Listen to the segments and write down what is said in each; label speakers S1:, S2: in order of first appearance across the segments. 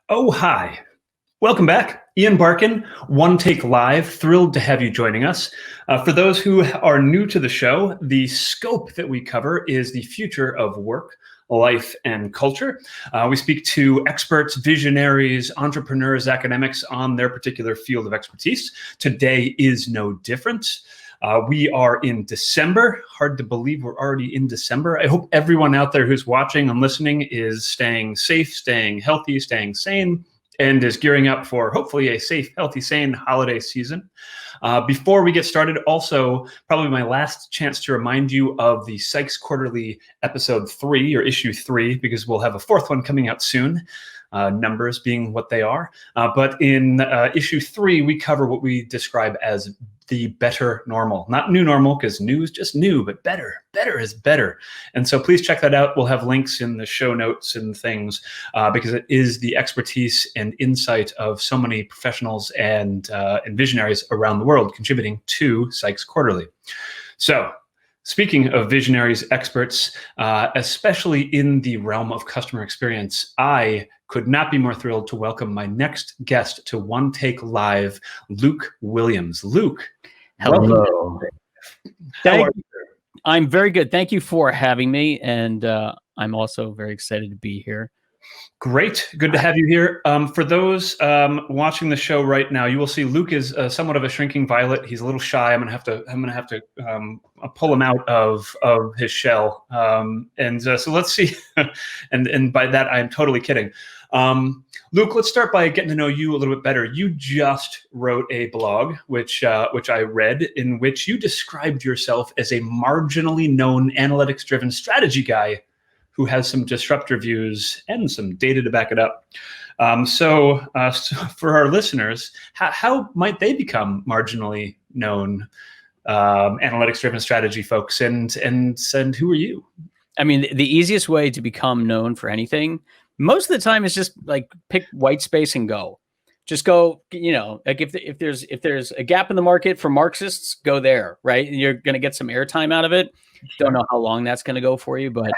S1: Oh, hi. Welcome back. Ian Barkin, OneTAKE Live. Thrilled to have you joining us. For those who are new to the show, the scope that we cover is the future of work, life, and culture. We speak to experts, visionaries, entrepreneurs, academics on their particular field of expertise. Today is no different. We are in December. Hard to believe we're already in December. I hope everyone out there who's watching and listening is staying safe, staying healthy, staying sane, and is gearing up for hopefully a safe, healthy, sane holiday season. Before we get started, also probably my last chance to remind you of the Psychs Quarterly episode 3 or issue 3, because we'll have a 4th one coming out soon. Numbers being what they are. But in issue 3, we cover what we describe as the better normal. Not new normal, because new is just new, but better. Better is better. And so please check that out. We'll have links in the show notes and things, because it is the expertise and insight of so many professionals and visionaries around the world contributing to Psychs Quarterly. So, speaking of visionaries, experts, especially in the realm of customer experience, I could not be more thrilled to welcome my next guest to OneTAKE Live, Luke Williams. Luke,
S2: hello.
S1: How are you?
S2: I'm very good. Thank you for having me, and I'm also very excited to be here.
S1: Great. Good to have you here. For those watching the show right now, you will see Luke is somewhat of a shrinking violet. He's a little shy. I'm gonna have to pull him out of his shell. So let's see. and by that, I'm totally kidding. Luke, let's start by getting to know you a little bit better. You just wrote a blog, which I read, in which you described yourself as a marginally known analytics-driven strategy guy who has some disruptor views and some data to back it up. So for our listeners, how might they become marginally known analytics-driven strategy folks? And who are you?
S2: I mean, the easiest way to become known for anything, most of the time, is just like pick white space and go. Just go. Like if there's a gap in the market for Marxists, go there, right? And you're going to get some airtime out of it. Don't know how long that's going to go for you, but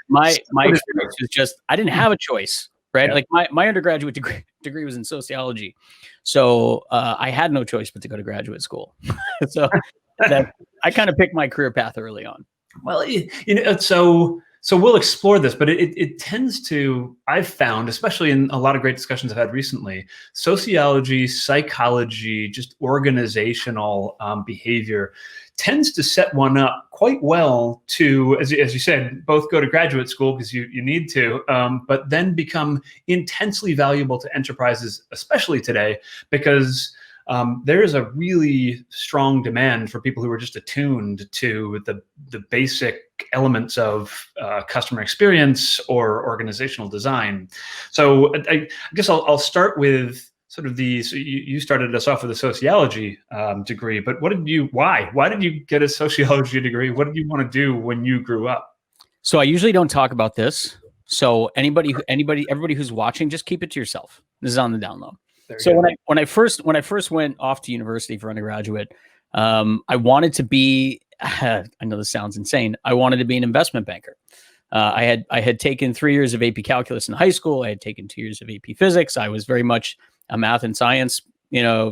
S2: my experience was just, I didn't have a choice, right? Yeah. Like my undergraduate degree was in sociology. So I had no choice but to go to graduate school. So I kind of picked my career path early on.
S1: Well, so we'll explore this, but it tends to, I've found, especially in a lot of great discussions I've had recently, sociology, psychology, just organizational behavior tends to set one up quite well to, as you said, both go to graduate school because you need to, but then become intensely valuable to enterprises, especially today, because there is a really strong demand for people who are just attuned to the basic elements of customer experience or organizational design. So I guess I'll start with sort of so you started us off with a sociology degree, but why did you get a sociology degree? What did you want to do when you grew up?
S2: So I usually don't talk about this. So everybody who's watching, just keep it to yourself. This is on the down low. So when I first went off to university for undergraduate, I wanted to be, I know this sounds insane, I wanted to be an investment banker. I had taken 3 years of AP calculus in high school. I had taken 2 years of AP physics. I was very much a math and science,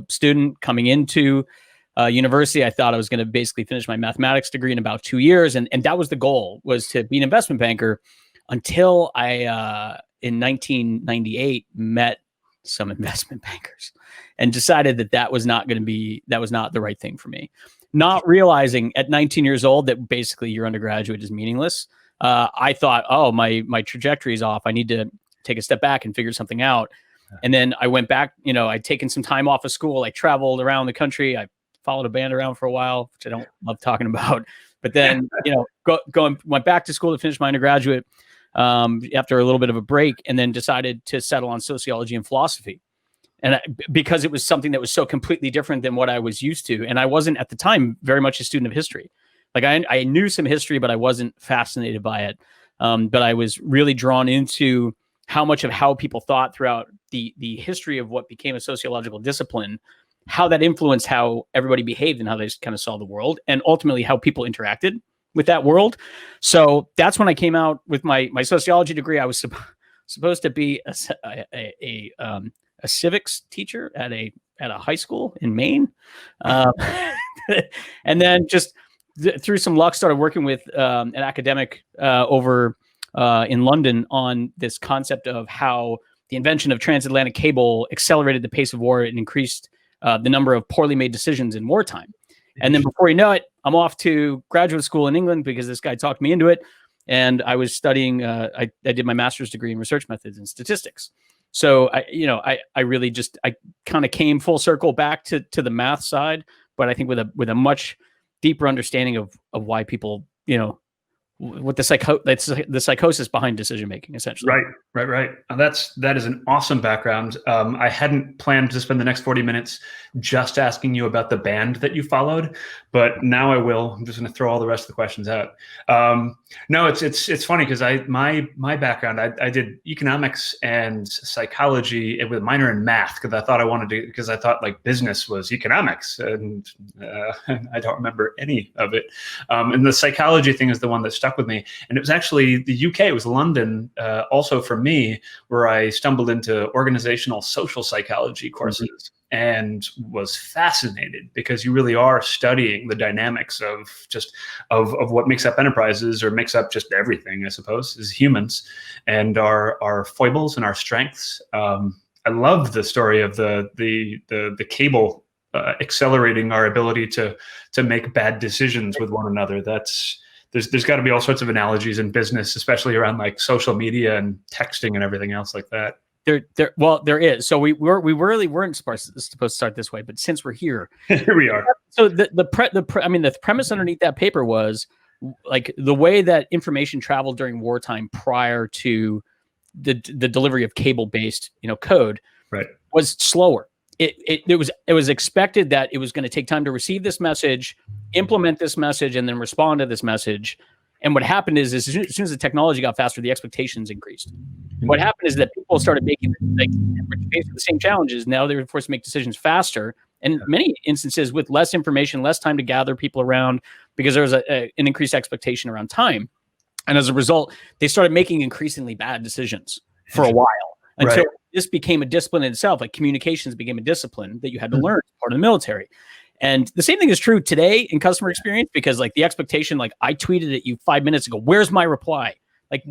S2: student coming into university. I thought I was going to basically finish my mathematics degree in about 2 years. And that was the goal, was to be an investment banker, until I, in 1998, met some investment bankers and decided that was not the right thing for me. Not realizing at 19 years old that basically your undergraduate is meaningless. I thought, oh, my trajectory is off. I need to take a step back and figure something out. And then I went back, I'd taken some time off of school. I traveled around the country. I followed a band around for a while, which I don't love talking about. But then, went back to school to finish my undergraduate after a little bit of a break, and then decided to settle on sociology and philosophy. And because it was something that was so completely different than what I was used to. And I wasn't at the time very much a student of history. Like I knew some history, but I wasn't fascinated by it. But I was really drawn into how much of how people thought throughout the history of what became a sociological discipline, how that influenced how everybody behaved and how they kind of saw the world, and ultimately how people interacted with that world. So that's when I came out with my sociology degree. I was supposed to be a civics teacher at a high school in Maine, and then just through some luck started working with an academic over in London on this concept of how the invention of transatlantic cable accelerated the pace of war and increased the number of poorly made decisions in wartime. And then before you know it, I'm off to graduate school in England because this guy talked me into it. And I was studying, I did my master's degree in research methods and statistics. So I really just, I kind of came full circle back to the math side, but I think with a much deeper understanding of why people, what the psychosis behind decision making, essentially.
S1: Right. That is an awesome background. I hadn't planned to spend the next 40 minutes just asking you about the band that you followed, but now I will. I'm just going to throw all the rest of the questions out. No, it's funny because my background, I did economics and psychology with a minor in math because I thought like business was economics, and I don't remember any of it. And the psychology thing is the one that stuck with me, and it was actually the UK. It was London, also for me, where I stumbled into organizational social psychology courses and was fascinated because you really are studying the dynamics of what makes up enterprises, or makes up just everything, I suppose, as humans, and our foibles and our strengths. I love the story of the cable accelerating our ability to make bad decisions with one another. There's got to be all sorts of analogies in business, especially around like social media and texting and everything else like that.
S2: There is. So we really weren't supposed to start this way, but since we're here,
S1: here we are.
S2: So the premise underneath that paper was like the way that information traveled during wartime prior to the delivery of cable-based code, right, was slower. It was expected that it was going to take time to receive this message, implement this message, and then respond to this message. And what happened is as soon as the technology got faster, the expectations increased. What happened is that people started making, faced with the same challenges. Now they were forced to make decisions faster, and in many instances with less information, less time to gather people around, because there was an increased expectation around time. And as a result, they started making increasingly bad decisions for a while until this became a discipline in itself. Like communications became a discipline that you had to learn as part of the military. And the same thing is true today in customer experience, because like the expectation, like I tweeted at you 5 minutes ago, where's my reply? Like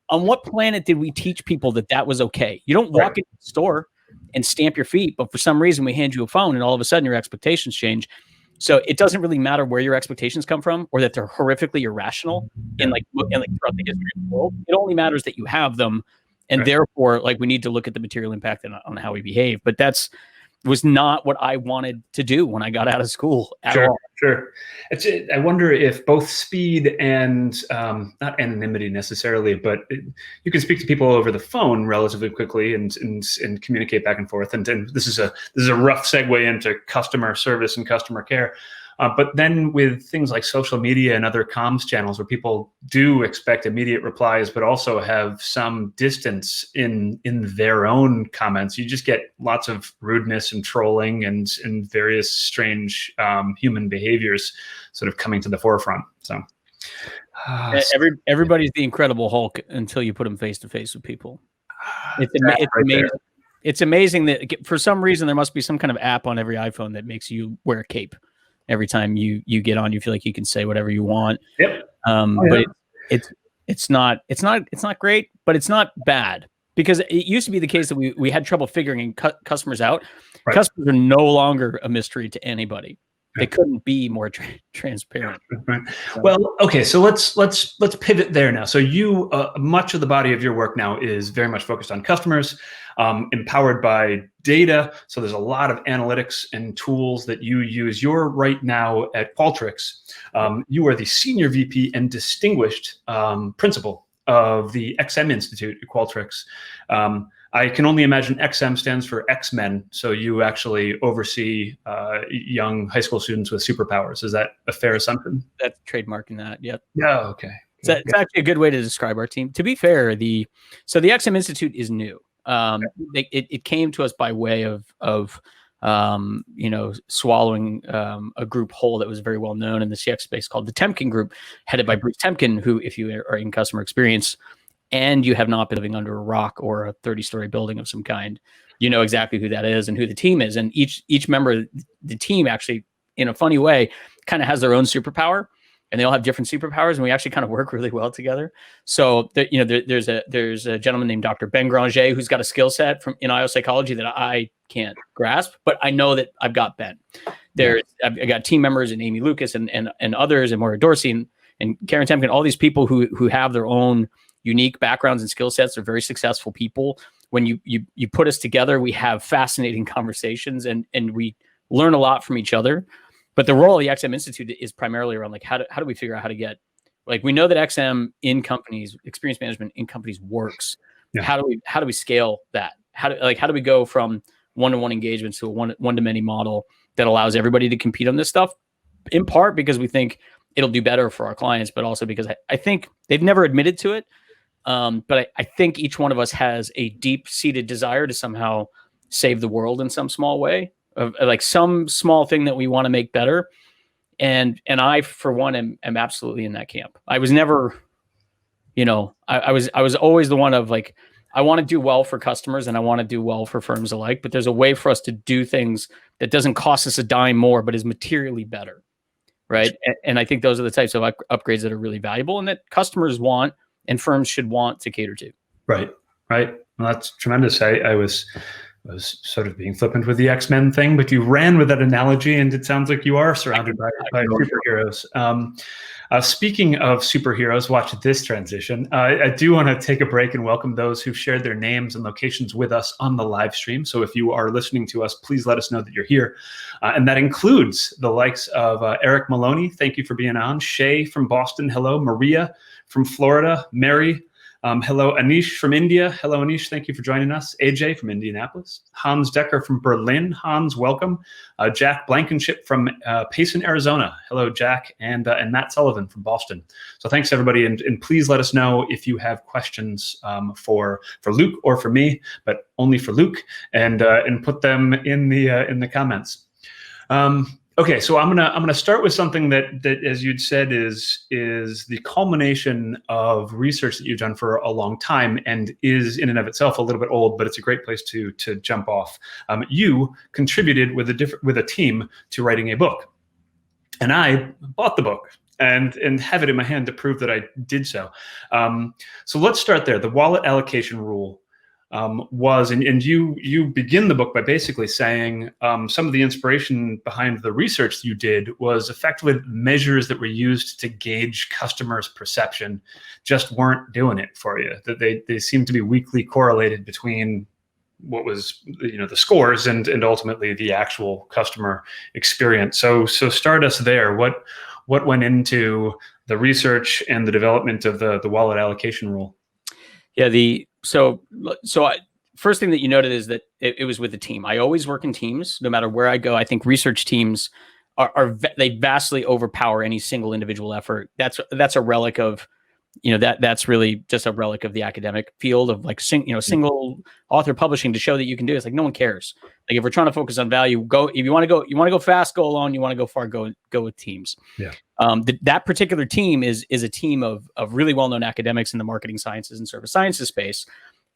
S2: on what planet did we teach people that was okay? You don't walk into the store and stamp your feet, but for some reason we hand you a phone and all of a sudden your expectations change. So it doesn't really matter where your expectations come from or that they're horrifically irrational in throughout the history of the world. It only matters that you have them. And therefore, like, we need to look at the material impact on how we behave. But was not what I wanted to do when I got out of school at all.
S1: Sure. I wonder if both speed and not anonymity necessarily, but you can speak to people over the phone relatively quickly and communicate back and forth. And this is a rough segue into customer service and customer care. But then with things like social media and other comms channels where people do expect immediate replies, but also have some distance in their own comments, you just get lots of rudeness and trolling and various strange human behaviors sort of coming to the forefront. So
S2: everybody's the Incredible Hulk until you put them face to face with people. It's amazing. It's amazing that for some reason there must be some kind of app on every iPhone that makes you wear a cape. Every time you get on, you feel like you can say whatever you want. Yep. But it's not great, but it's not bad, because it used to be the case that we had trouble figuring customers out. Right. Customers are no longer a mystery to anybody. They couldn't be more transparent.
S1: Right. Well, okay, so let's pivot there now. So you much of the body of your work now is very much focused on customers, empowered by data. So there's a lot of analytics and tools that you use. You're right now at Qualtrics. You are the senior VP and distinguished principal of the XM Institute at Qualtrics. I can only imagine XM stands for X-Men. So you actually oversee young high school students with superpowers. Is that a fair assumption?
S2: That's trademarking that. Yep.
S1: Yeah. Okay.
S2: It's actually a good way to describe our team. To be fair, so the XM Institute is new. It came to us by way of swallowing a group whole that was very well known in the CX space called the Temkin Group, headed by Bruce Temkin, who, if you are in customer experience, and you have not been living under a rock or a 30-story building of some kind, you know exactly who that is and who the team is. And each member of the team actually, in a funny way, kind of has their own superpower, and they all have different superpowers, and we actually kind of work really well together. So there's a gentleman named Dr. Ben Granger who's got a skill set in IO psychology that I can't grasp, but I know that I've got Ben. I've got team members and Amy Lucas and others, and Maura Dorsey and Karen Temkin, all these people who have their own unique backgrounds and skill sets. Are very successful people. When you put us together, we have fascinating conversations and we learn a lot from each other. But the role of the XM Institute is primarily around like how do we figure out how to get, like, we know that XM in companies, experience management in companies works. Yeah. How do we scale that? How do we go from one-to-one engagements to a one-to-many model that allows everybody to compete on this stuff? In part because we think it'll do better for our clients, but also because I think they've never admitted to it. But I think each one of us has a deep-seated desire to somehow save the world in some small way, of like some small thing that we want to make better. And I, for one, am absolutely in that camp. I was never, I was always the one of like, I want to do well for customers and I want to do well for firms alike, but there's a way for us to do things that doesn't cost us a dime more, but is materially better. Right. And I think those are the types of upgrades that are really valuable and that customers want and firms should want to cater to.
S1: Right. Well, that's tremendous. I was sort of being flippant with the X-Men thing, but you ran with that analogy, and it sounds like you are surrounded by superheroes. Speaking of superheroes, watch this transition. I do want to take a break and welcome those who've shared their names and locations with us on the live stream. So if you are listening to us, please let us know that you're here. And that includes the likes of Eric Maloney. Thank you for being on. Shay from Boston. Hello. Maria from Florida. Mary. Hello, Anish from India. Hello, Anish. Thank you for joining us. AJ from Indianapolis. Hans Decker from Berlin. Hans, welcome. Jack Blankenship from Payson, Arizona. Hello, Jack. And Matt Sullivan from Boston. So thanks, everybody. And please let us know if you have questions for Luke or for me, but only for Luke, and put them in the comments. Okay, so I'm gonna start with something that as you'd said is the culmination of research that you've done for a long time and is in and of itself a little bit old, but it's a great place to jump off. You contributed with a team to writing a book, and I bought the book and have it in my hand to prove that I did so. So let's start there. The wallet allocation rule. And you begin the book by basically saying some of the inspiration behind the research you did was effectively measures that were used to gauge customers' perception just weren't doing it for you. That they seemed to be weakly correlated between what was the scores and ultimately the actual customer experience. So start us there. What went into the research and the development of the wallet allocation rule?
S2: Yeah, first thing that you noted is that it was with the team. I always work in teams, no matter where I go. I think research teams they vastly overpower any single individual effort. That's a relic of, that's really just a relic of the academic field of like single author publishing. To show that you can do it, it's like no one cares. Like if we're trying to focus on value, go. If you want to go fast, go alone. You want to go far, go with teams. Yeah. That particular team is a team of really well-known academics in the marketing sciences and service sciences space.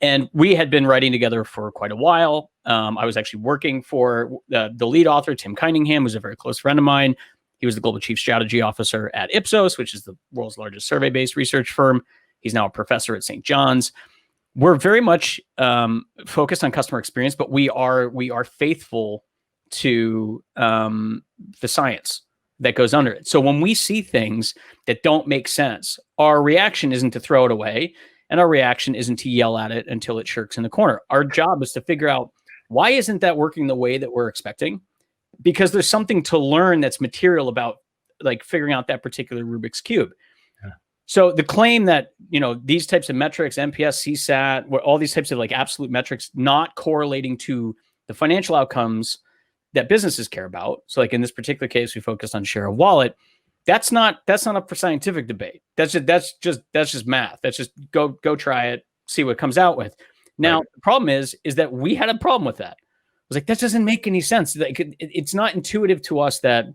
S2: And we had been writing together for quite a while. I was actually working for the lead author, Tim Cunningham, who's a very close friend of mine. He was the global chief strategy officer at Ipsos, which is the world's largest survey-based research firm. He's now a professor at St. John's. We're very much focused on customer experience, but we are faithful to the science that goes under it. So when we see things that don't make sense, our reaction isn't to throw it away, and our reaction isn't to yell at it until it shirks in the corner. Our job is to figure out, why isn't that working the way that we're expecting? Because there's something to learn that's material about like figuring out that particular Rubik's Cube. Yeah. So the claim that, these types of metrics, NPS, CSAT, all these types of like absolute metrics not correlating to the financial outcomes that businesses care about. So like in this particular case, we focused on share of wallet. That's not up for scientific debate. That's just math. That's just go try it, see what it comes out with. Now, right. The problem is that we had a problem with that. I was like, that doesn't make any sense. Like, it's not intuitive to us that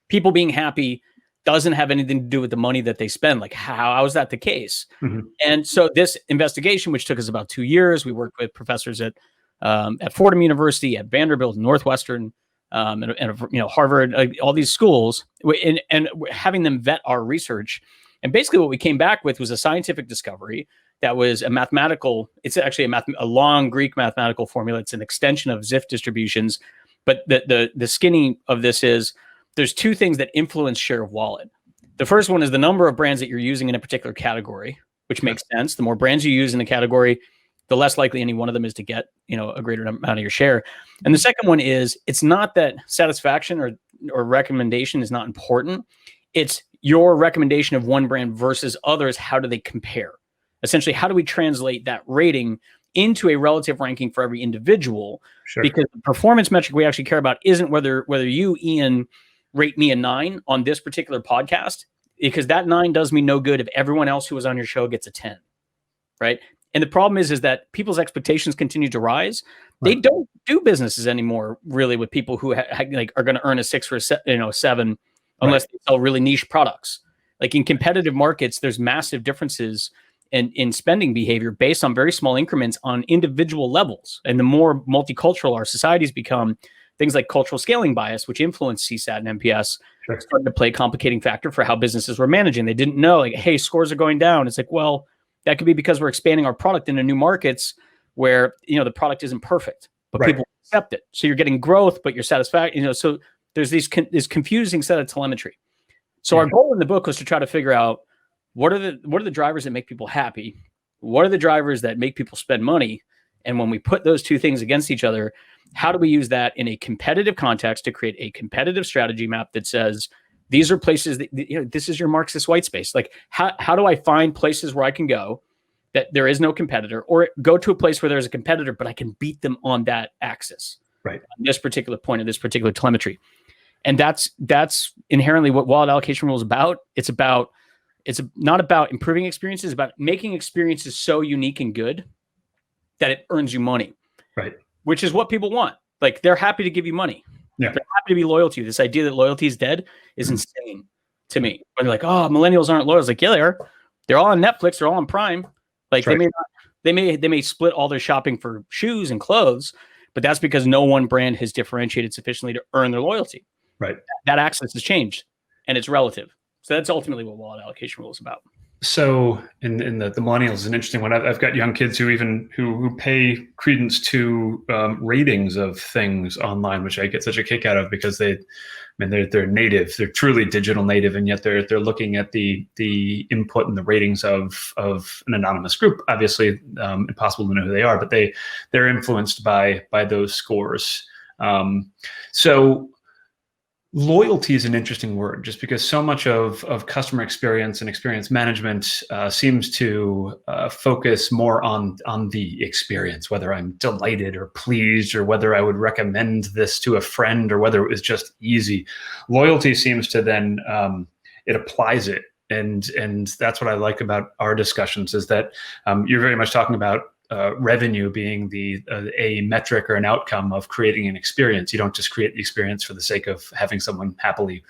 S2: people being happy doesn't have anything to do with the money that they spend. Like, how is that the case?
S1: Mm-hmm.
S2: And so this investigation, which took us about 2 years, we worked with professors at Fordham University, at Vanderbilt, Northwestern, and Harvard, all these schools, and having them vet our research. And basically what we came back with was a scientific discovery that was a mathematical, it's actually a long Greek mathematical formula. It's an extension of Zipf distributions. But the skinny of this is there's two things that influence share of wallet. The first one is the number of brands that you're using in a particular category, which makes sense. The more brands you use in a category, the less likely any one of them is to get, a greater amount of your share. And the second one is, it's not that satisfaction or recommendation is not important. It's your recommendation of one brand versus others. How do they compare? Essentially, how do we translate that rating into a relative ranking for every individual?
S1: Sure.
S2: Because the performance metric we actually care about isn't whether you, Ian, rate me a 9 on this particular podcast, because that 9 does me no good if everyone else who was on your show gets a 10, right? And the problem is that people's expectations continue to rise. Right. They don't do businesses anymore really with people who are going to earn a 6 or a 7 unless they sell really niche products. Like in competitive markets, there's massive differences in spending behavior based on very small increments on individual levels. And the more multicultural our societies become, things like cultural scaling bias, which influence CSAT and NPS, started to play a complicating factor for how businesses were managing. They didn't know, like, hey, scores are going down. It's like, well, that could be because we're expanding our product into new markets where, the product isn't perfect, but people accept it. So you're getting growth, but you're satisfied. So there's this confusing set of telemetry. So our goal in the book was to try to figure out what are the drivers that make people happy? What are the drivers that make people spend money? And when we put those two things against each other, how do we use that in a competitive context to create a competitive strategy map that says, these are places that, this is your Marxist white space. Like, how do I find places where I can go that there is no competitor, or go to a place where there's a competitor, but I can beat them on that axis,
S1: right?
S2: On this particular point of this particular telemetry. And that's inherently what wallet allocation rule is about. It's not about improving experiences, it's about making experiences so unique and good that it earns you money.
S1: Right.
S2: Which is what people want. Like, they're happy to give you money.
S1: Yeah.
S2: They're happy to be loyal to you. This idea that loyalty is dead is insane to me. When they're like, oh, millennials aren't loyal. It's like, yeah, they are. They're all on Netflix. They're all on Prime. Like, they may split all their shopping for shoes and clothes, but that's because no one brand has differentiated sufficiently to earn their loyalty.
S1: Right.
S2: That access has changed, and it's relative. So that's ultimately what wallet allocation rule is about.
S1: So in the millennials is an interesting one. I've got young kids who pay credence to ratings of things online, which I get such a kick out of, because they're native, they're truly digital native, and yet they're looking at the input and the ratings of an anonymous group. Obviously, impossible to know who they are, but they're influenced by those scores. So loyalty is an interesting word, just because so much of customer experience and experience management seems to focus more on the experience, whether I'm delighted or pleased, or whether I would recommend this to a friend, or whether it was just easy. Loyalty seems to then it applies it, and that's what I like about our discussions, is that you're very much talking about revenue being a metric or an outcome of creating an experience. You don't just create the experience for the sake of having someone happily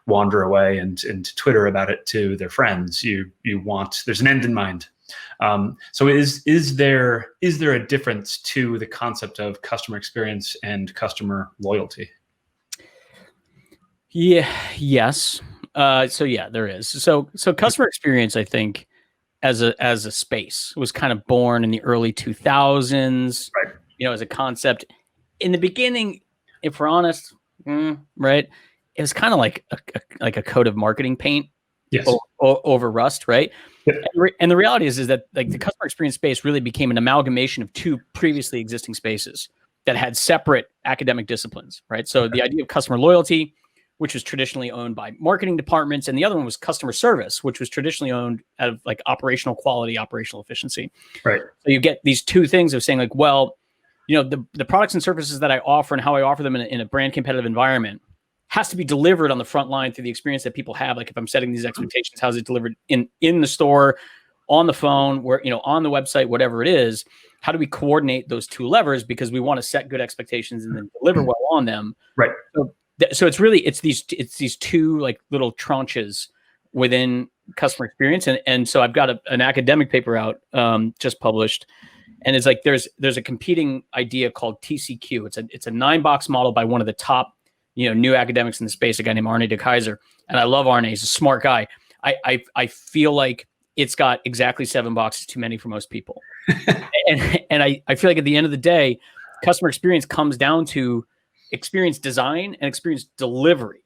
S1: wander away and Twitter about it to their friends. There's an end in mind. So is there a difference to the concept of customer experience and customer loyalty?
S2: Yeah. Yes. So yeah, there is. So customer experience, I think, as a space, was kind of born in the early 2000s,
S1: right?
S2: As a concept. In the beginning, if we're honest, right, it was kind of like a coat of marketing paint,
S1: yes,
S2: over rust, right?
S1: Yep.
S2: And the reality is that, like, the customer experience space really became an amalgamation of two previously existing spaces that had separate academic disciplines, right? So the idea of customer loyalty, which was traditionally owned by marketing departments, and the other one was customer service, which was traditionally owned out of, like, operational quality, operational efficiency.
S1: Right.
S2: So you get these two things of saying, like, well, the products and services that I offer and how I offer them in a brand competitive environment has to be delivered on the front line through the experience that people have. Like, if I'm setting these expectations, how's it delivered in the store, on the phone, where, on the website, whatever it is? How do we coordinate those two levers? Because we want to set good expectations and then deliver well on them.
S1: Right.
S2: So So it's these two like little tranches within customer experience. And so I've got an academic paper out, just published, and it's like, there's a competing idea called TCQ. It's a 9-box model by one of the top, new academics in the space, a guy named Arne de Keyser. And I love Arne. He's a smart guy. I feel like it's got exactly 7 boxes too many for most people. and I feel like at the end of the day, customer experience comes down to experience design and experience delivery.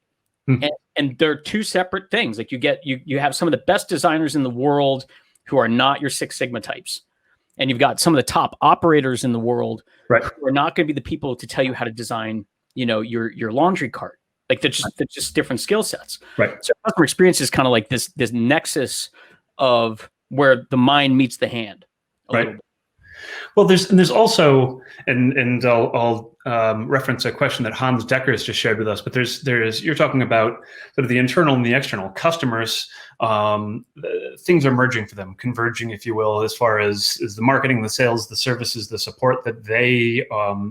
S2: And they're two separate things. Like you have some of the best designers in the world who are not your Six Sigma types. And you've got some of the top operators in the world who are not going to be the people to tell you how to design, your laundry cart. Like they're just different skill sets. Right. So customer experience is kind of like this nexus of where the mind meets the hand. Right.
S1: Well, there's also, and I'll reference a question that Hans Decker has just shared with us. But there's you're talking about sort of the internal and the external customers. Things are merging for them, converging, if you will, as far as the marketing, the sales, the services, the support that they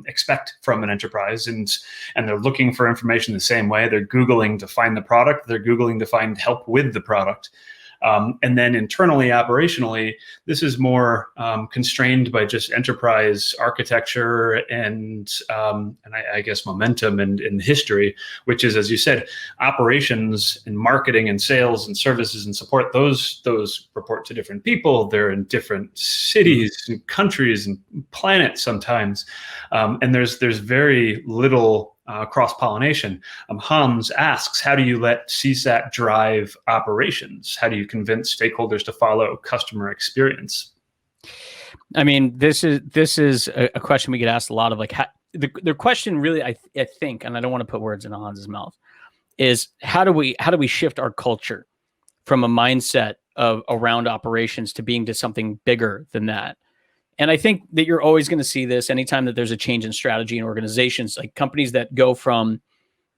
S1: expect from an enterprise, and they're looking for information the same way. They're Googling to find the product. They're Googling to find help with the product. And then internally, operationally, this is more constrained by just enterprise architecture and I guess momentum and history, which is, as you said, operations and marketing and sales and services and support. Those report to different people. They're in different cities and countries and planets sometimes, and there's very little cross-pollination. Hans asks, how do you let CSAT drive operations? How do you convince stakeholders to follow customer experience?
S2: I mean, this is a question we get asked a lot of, like, the question really, I think, and I don't want to put words in Hans's mouth, is how do we shift our culture from a mindset of around operations to being to something bigger than that? And I think that you're always going to see this anytime that there's a change in strategy in organizations, like companies that go from,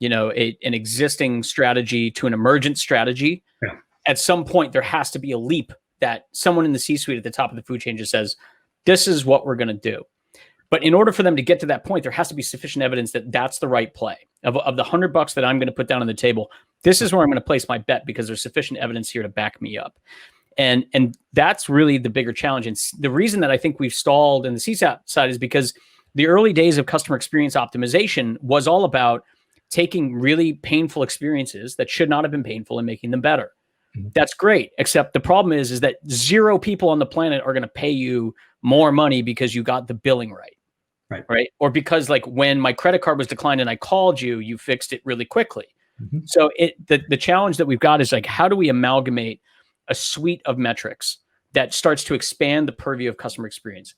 S2: an existing strategy to an emergent strategy. Yeah. At some point, there has to be a leap that someone in the C-suite at the top of the food chain just says, this is what we're going to do. But in order for them to get to that point, there has to be sufficient evidence that that's the right play. Of the $100 that I'm going to put down on the table, this is where I'm going to place my bet because there's sufficient evidence here to back me up. And that's really the bigger challenge. And the reason that I think we've stalled in the CSAT side is because the early days of customer experience optimization was all about taking really painful experiences that should not have been painful and making them better. Mm-hmm. That's great. Except the problem is that 0 people on the planet are going to pay you more money because you got the billing right. Right. Or because, like, when my credit card was declined and I called you, you fixed it really quickly. Mm-hmm. So the challenge that we've got is, like, how do we amalgamate a suite of metrics that starts to expand the purview of customer experience?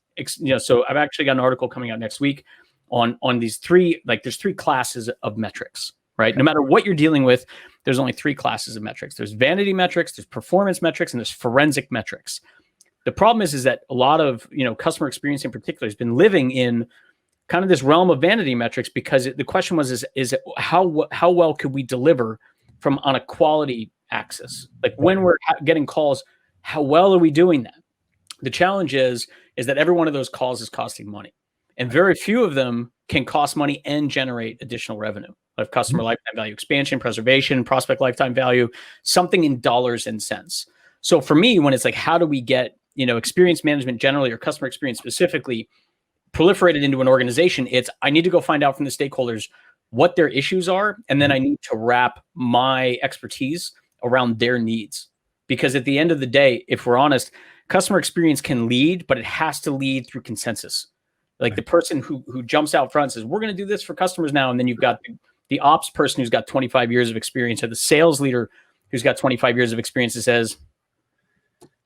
S2: So I've actually got an article coming out next week on these three, like, there's 3 classes of metrics, right? Okay. No matter what you're dealing with, there's only 3 classes of metrics. There's vanity metrics, there's performance metrics, and there's forensic metrics. The problem is that a lot of, customer experience in particular has been living in kind of this realm of vanity metrics because the question was, is how well could we deliver from on a quality axis? Like, when we're getting calls, how well are we doing that? The challenge is that every one of those calls is costing money, and very few of them can cost money and generate additional revenue, like customer lifetime value expansion, preservation, prospect lifetime value, something in dollars and cents. So for me, when it's like, how do we get, experience management generally or customer experience specifically proliferated into an organization, it's, I need to go find out from the stakeholders what their issues are, and then I need to wrap my expertise around their needs. Because at the end of the day, if we're honest, customer experience can lead, but it has to lead through consensus. Like, the person who jumps out front and says, we're going to do this for customers now. And then you've got the ops person who's got 25 years of experience, or the sales leader who's got 25 years of experience that says,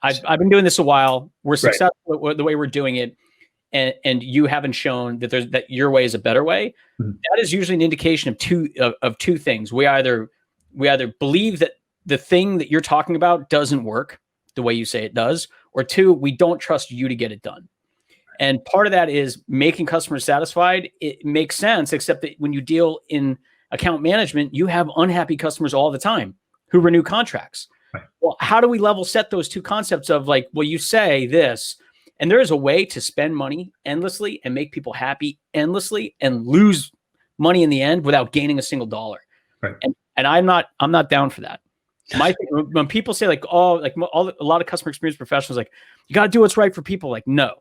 S2: I've been doing this a while. We're successful at the way we're doing it. And you haven't shown that your way is a better way. Mm-hmm. That is usually an indication of two things. We either believe that the thing that you're talking about doesn't work the way you say it does, or 2, we don't trust you to get it done. And part of that is making customers satisfied. It makes sense, except that when you deal in account management, you have unhappy customers all the time who renew contracts. Right. Well, how do we level set those 2 concepts of, like, well, you say this, and there is a way to spend money endlessly and make people happy endlessly and lose money in the end without gaining a single dollar.
S1: Right.
S2: And I'm not down for that. My thing, when people say like, oh, like a lot of customer experience professionals, like, you got to do what's right for people. Like, no,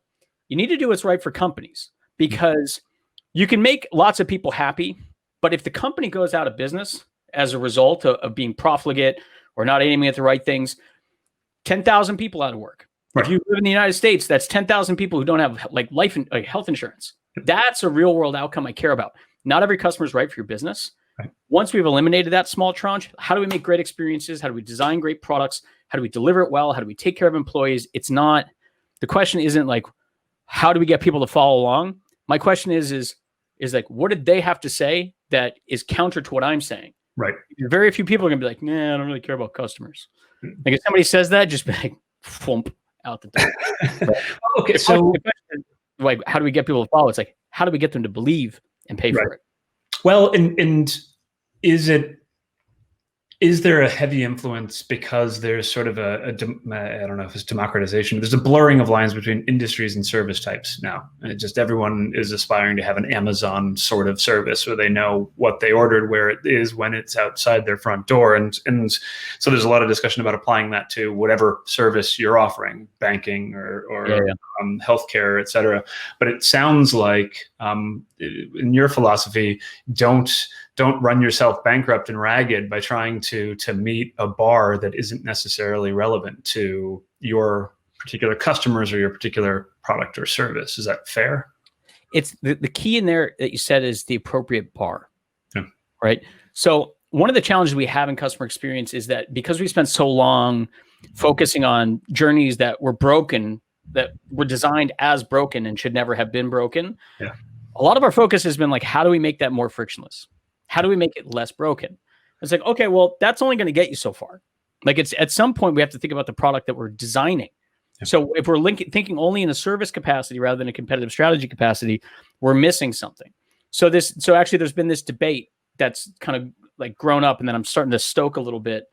S2: you need to do what's right for companies, because you can make lots of people happy, but if the company goes out of business as a result of being profligate or not aiming at the right things, 10,000 people out of work. Right. If you live in the United States, that's 10,000 people who don't have like health insurance. That's a real world outcome I care about. Not every customer is right for your business. Right. Once we've eliminated that small tranche, how do we make great experiences? How do we design great products? How do we deliver it well? How do we take care of employees? It's not, the question isn't like, how do we get people to follow along? My question is like, what did they have to say that is counter to what I'm saying? Right. Very few people are gonna be like, nah, I don't really care about customers. Like, if somebody says that, just be like, thump out the door.
S1: Okay, so
S2: like, how do we get people to follow? It's like, how do we get them to believe and pay for it?
S1: Well, and is there a heavy influence because there's sort of I don't know if it's democratization. There's a blurring of lines between industries and service types now. And just everyone is aspiring to have an Amazon sort of service where they know what they ordered, where it is, when it's outside their front door. And so there's a lot of discussion about applying that to whatever service you're offering, banking or healthcare, et cetera. But it sounds like in your philosophy, don't run yourself bankrupt and ragged by trying to meet a bar that isn't necessarily relevant to your particular customers or your particular product or service. Is that fair?
S2: It's the key in there that you said is the appropriate bar, right? So one of the challenges we have in customer experience is that because we spent so long focusing on journeys that were broken, that were designed as broken and should never have been broken. Yeah. A lot of our focus has been like, how do we make that more frictionless? How do we make it less broken? It's like, okay, well, that's only going to get you so far. Like, it's at some point we have to think about the product that we're designing. Yeah. So if we're thinking only in a service capacity rather than a competitive strategy capacity, we're missing something. So actually there's been this debate that's kind of like grown up, and then I'm starting to stoke a little bit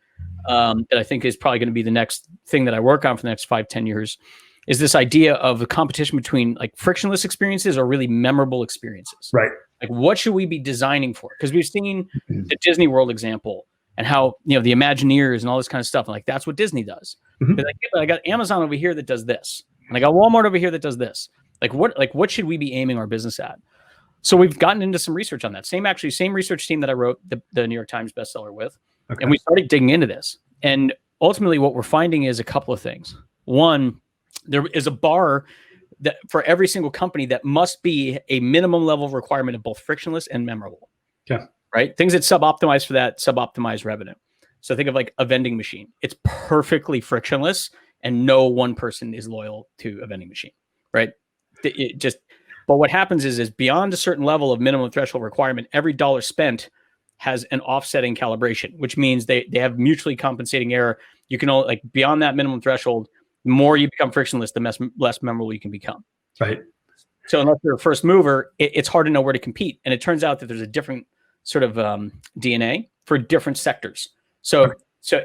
S2: that I think is probably going to be the next thing that I work on for the next 5-10 years, is this idea of the competition between like frictionless experiences or really memorable experiences. Right. Like, what should we be designing for? Because we've seen the Disney World example and how, the Imagineers and all this kind of stuff. And like, that's what Disney does. Mm-hmm. Like, yeah, but I got Amazon over here that does this, and I got Walmart over here that does this. Like, what should we be aiming our business at? So we've gotten into some research on that. Same research team that I wrote the New York Times bestseller with. Okay. And we started digging into this. And ultimately what we're finding is a couple of things. One, there is a bar that for every single company that must be a minimum level requirement of both frictionless and memorable. Yeah. Right. Things that sub-optimize for that suboptimize revenue. So think of like a vending machine. It's perfectly frictionless and no one person is loyal to a vending machine. Right. But what happens is beyond a certain level of minimum threshold requirement, every dollar spent has an offsetting calibration, which means they have mutually compensating error. You can only, like, beyond that minimum threshold, the more you become frictionless, the less memorable you can become. Right. So unless you're a first mover, it's hard to know where to compete. And it turns out that there's a different sort of DNA for different sectors. So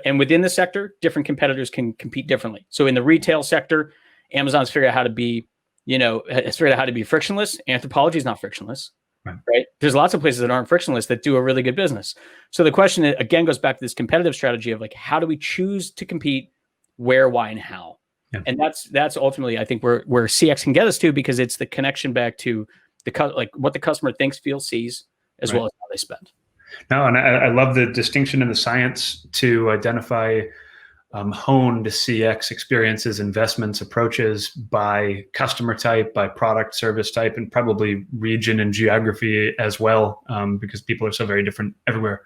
S2: and within the sector, different competitors can compete differently. So in the retail sector, Amazon's figured out how to be, has figured out how to be frictionless. Anthropology is not frictionless. Right. There's lots of places that aren't frictionless that do a really good business. So the question again goes back to this competitive strategy of like, how do we choose to compete, where, why, and how? Yeah. And that's ultimately, I think, where CX can get us to, because it's the connection back to what the customer thinks, feels, sees, as well as how they spend.
S1: No, and I love the distinction in the science to identify honed CX experiences, investments, approaches by customer type, by product, service type, and probably region and geography as well, because people are so very different everywhere.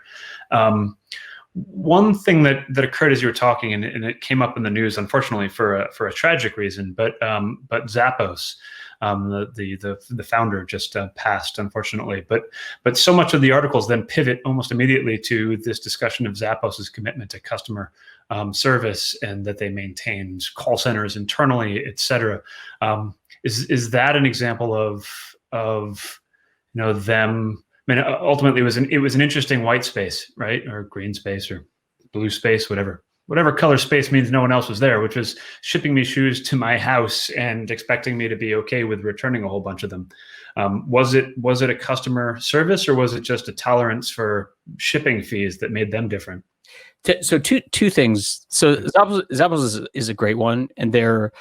S1: One thing that occurred as you were talking, and it came up in the news, unfortunately for a tragic reason, but Zappos, the founder just passed, unfortunately. But so much of the articles then pivot almost immediately to this discussion of Zappos's commitment to customer service, and that they maintained call centers internally, et cetera. Is that an example of them? I mean, ultimately, it was an interesting white space, right, or green space, or blue space, whatever. whatever color space means no one else was there, which was shipping me shoes to my house and expecting me to be okay with returning a whole bunch of them. Was it a customer service, or was it just a tolerance for shipping fees that made them different?
S2: So two things. So Zappos is a great one, and they're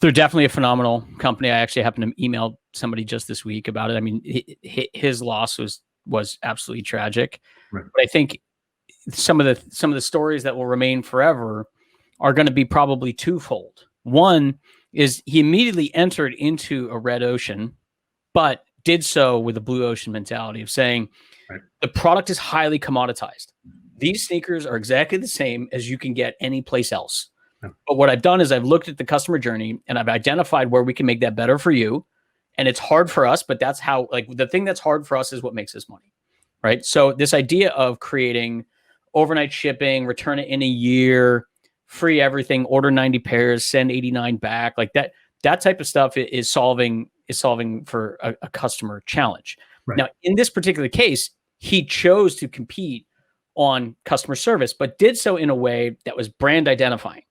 S2: definitely a phenomenal company. I actually happened to email somebody just this week about it. I mean, his loss was absolutely tragic.
S1: Right.
S2: But I think some of the stories that will remain forever are going to be probably twofold. One is he immediately entered into a red ocean, but did so with a blue ocean mentality of saying, right, the product is highly commoditized. These sneakers are exactly the same as you can get any place else. Yeah. But what I've done is I've looked at the customer journey and I've identified where we can make that better for you. And it's hard for us, but that's how, like, the thing that's hard for us is what makes us money, right? So this idea of creating overnight shipping, return it in a year, free everything, order 90 pairs, send 89 back, like that type of stuff is solving for a customer challenge. Right. Now, in this particular case, he chose to compete on customer service, but did so in a way that was brand identifying.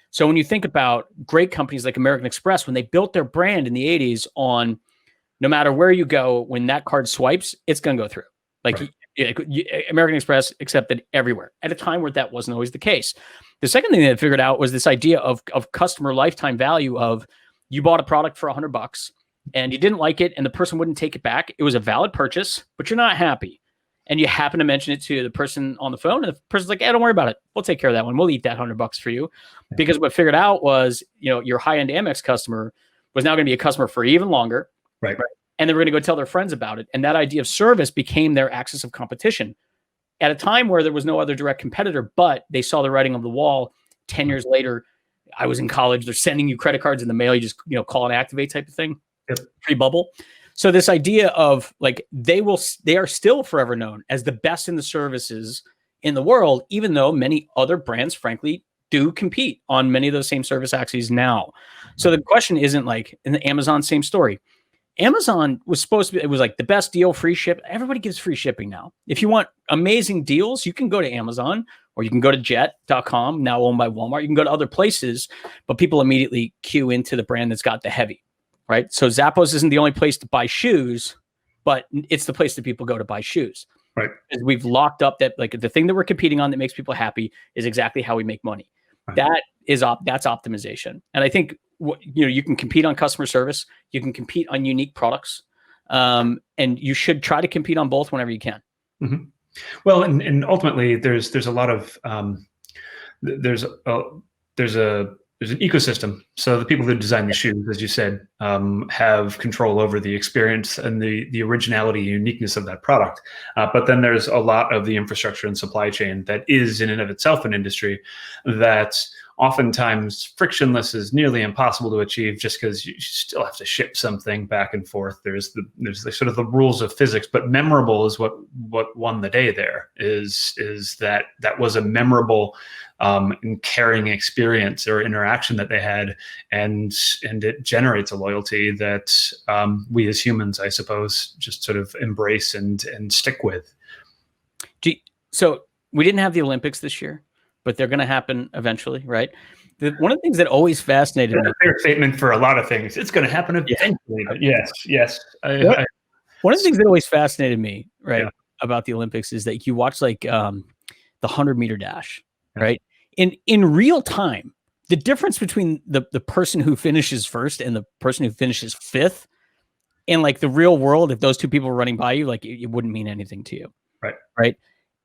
S2: So when you think about great companies like American Express, when they built their brand in the 80s on no matter where you go, when that card swipes, it's going to go through. Like, right, American Express accepted everywhere at a time where that wasn't always the case. The second thing they figured out was this idea of customer lifetime value of you bought a product for $100 and you didn't like it and the person wouldn't take it back. It was a valid purchase, but you're not happy. And you happen to mention it to the person on the phone, and the person's like, "Hey, don't worry about it. We'll take care of that one. We'll eat that $100 for you." Because what figured out was, your high-end Amex customer was now going to be a customer for even longer. Right. And they were going to go tell their friends about it. And that idea of service became their axis of competition at a time where there was no other direct competitor, but they saw the writing on the wall. 10 years later, I was in college. They're sending you credit cards in the mail. You just, call and activate type of thing. Yep. Free bubble. So this idea of, like, they are still forever known as the best in the services in the world, even though many other brands, frankly, do compete on many of those same service axes now. So the question isn't like in the Amazon, same story. Amazon was supposed to be, it was like the best deal, free ship. Everybody gives free shipping now. If you want amazing deals, you can go to Amazon or you can go to jet.com, now owned by Walmart. You can go to other places, but people immediately queue into the brand that's got the heavy. Right. So Zappos isn't the only place to buy shoes, but it's the place that people go to buy shoes. Right. Because we've locked up that, like, the thing that we're competing on that makes people happy is exactly how we make money. Right. That's optimization. And I think you can compete on customer service, you can compete on unique products, and you should try to compete on both whenever you can.
S1: Mm-hmm. Well, and ultimately there's a lot of there's an ecosystem. So the people who design the shoes, as you said, have control over the experience and the originality and uniqueness of that product. But then there's a lot of the infrastructure and supply chain that is in and of itself an industry that oftentimes frictionless is nearly impossible to achieve, just because you still have to ship something back and forth. There's the sort of the rules of physics, but memorable is what won the day there. Is that was a memorable and caring experience or interaction that they had, and it generates a loyalty that we as humans, I suppose, just sort of embrace and stick with.
S2: So we didn't have the Olympics this year, but they're going to happen eventually, right? One of the things that always fascinated me.
S1: A fair statement for a lot of things. It's going to happen eventually. But yes.
S2: One of the things that always fascinated me, right, about the Olympics is that you watch, like, the 100-meter dash, right? In real time, the difference between the person who finishes first and the person who finishes fifth, in, like, the real world, if those two people were running by you, like, it wouldn't mean anything to you. Right.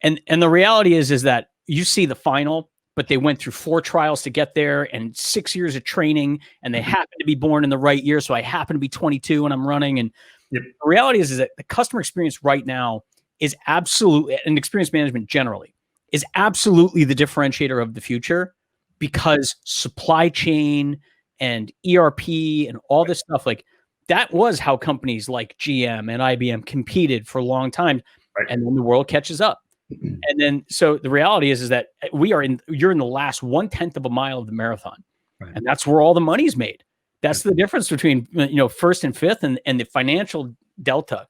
S2: And the reality is that you see the final, but they went through 4 trials to get there and 6 years of training, and they happen to be born in the right year. So I happen to be 22 when I'm running. And the reality is that the customer experience right now is absolutely, and experience management generally, is absolutely the differentiator of the future, because supply chain and ERP and all this stuff, like, that was how companies like GM and IBM competed for a long time. Right. And then the world catches up. And then, so the reality is that you're in the last 1/10 of a mile of the marathon. Right. And that's where all the money's made. That's the difference between, first and fifth, and the financial delta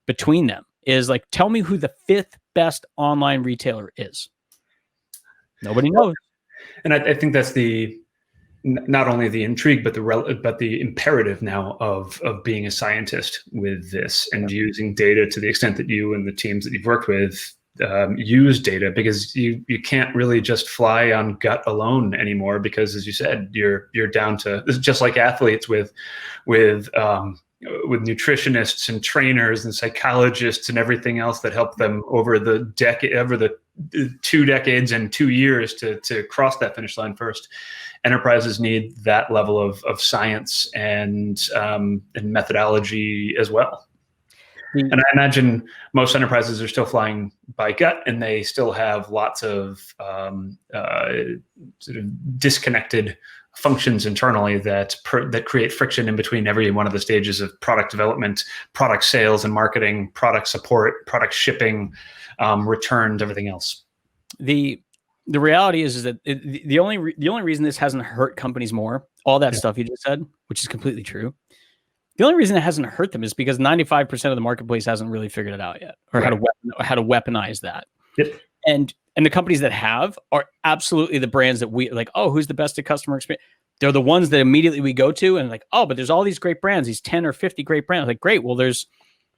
S2: between them is, like, tell me who the 5th best online retailer is. Nobody knows.
S1: And I think that's not only the intrigue, but the imperative now of being a scientist with this, and using data to the extent that you and the teams that you've worked with use data, because you can't really just fly on gut alone anymore, because as you said, you're down to, this is just like athletes with nutritionists and trainers and psychologists and everything else that help them over the 2 decades and 2 years to cross that finish line first. Enterprises need that level of science and methodology as well. And I imagine most enterprises are still flying by gut, and they still have lots of sort of disconnected functions internally that create friction in between every one of the stages of product development, product sales and marketing, product support, product shipping, returns, everything else.
S2: The reality is that the only reason this hasn't hurt companies more, all that stuff you just said, which is completely true. The only reason it hasn't hurt them is because 95% of the marketplace hasn't really figured it out yet, or how to weaponize that.
S1: Yep.
S2: And the companies that have are absolutely the brands that we like. Oh, who's the best at customer experience? They're the ones that immediately we go to and like, oh, but there's all these great brands, these 10 or 50 great brands. Like, great. Well, there's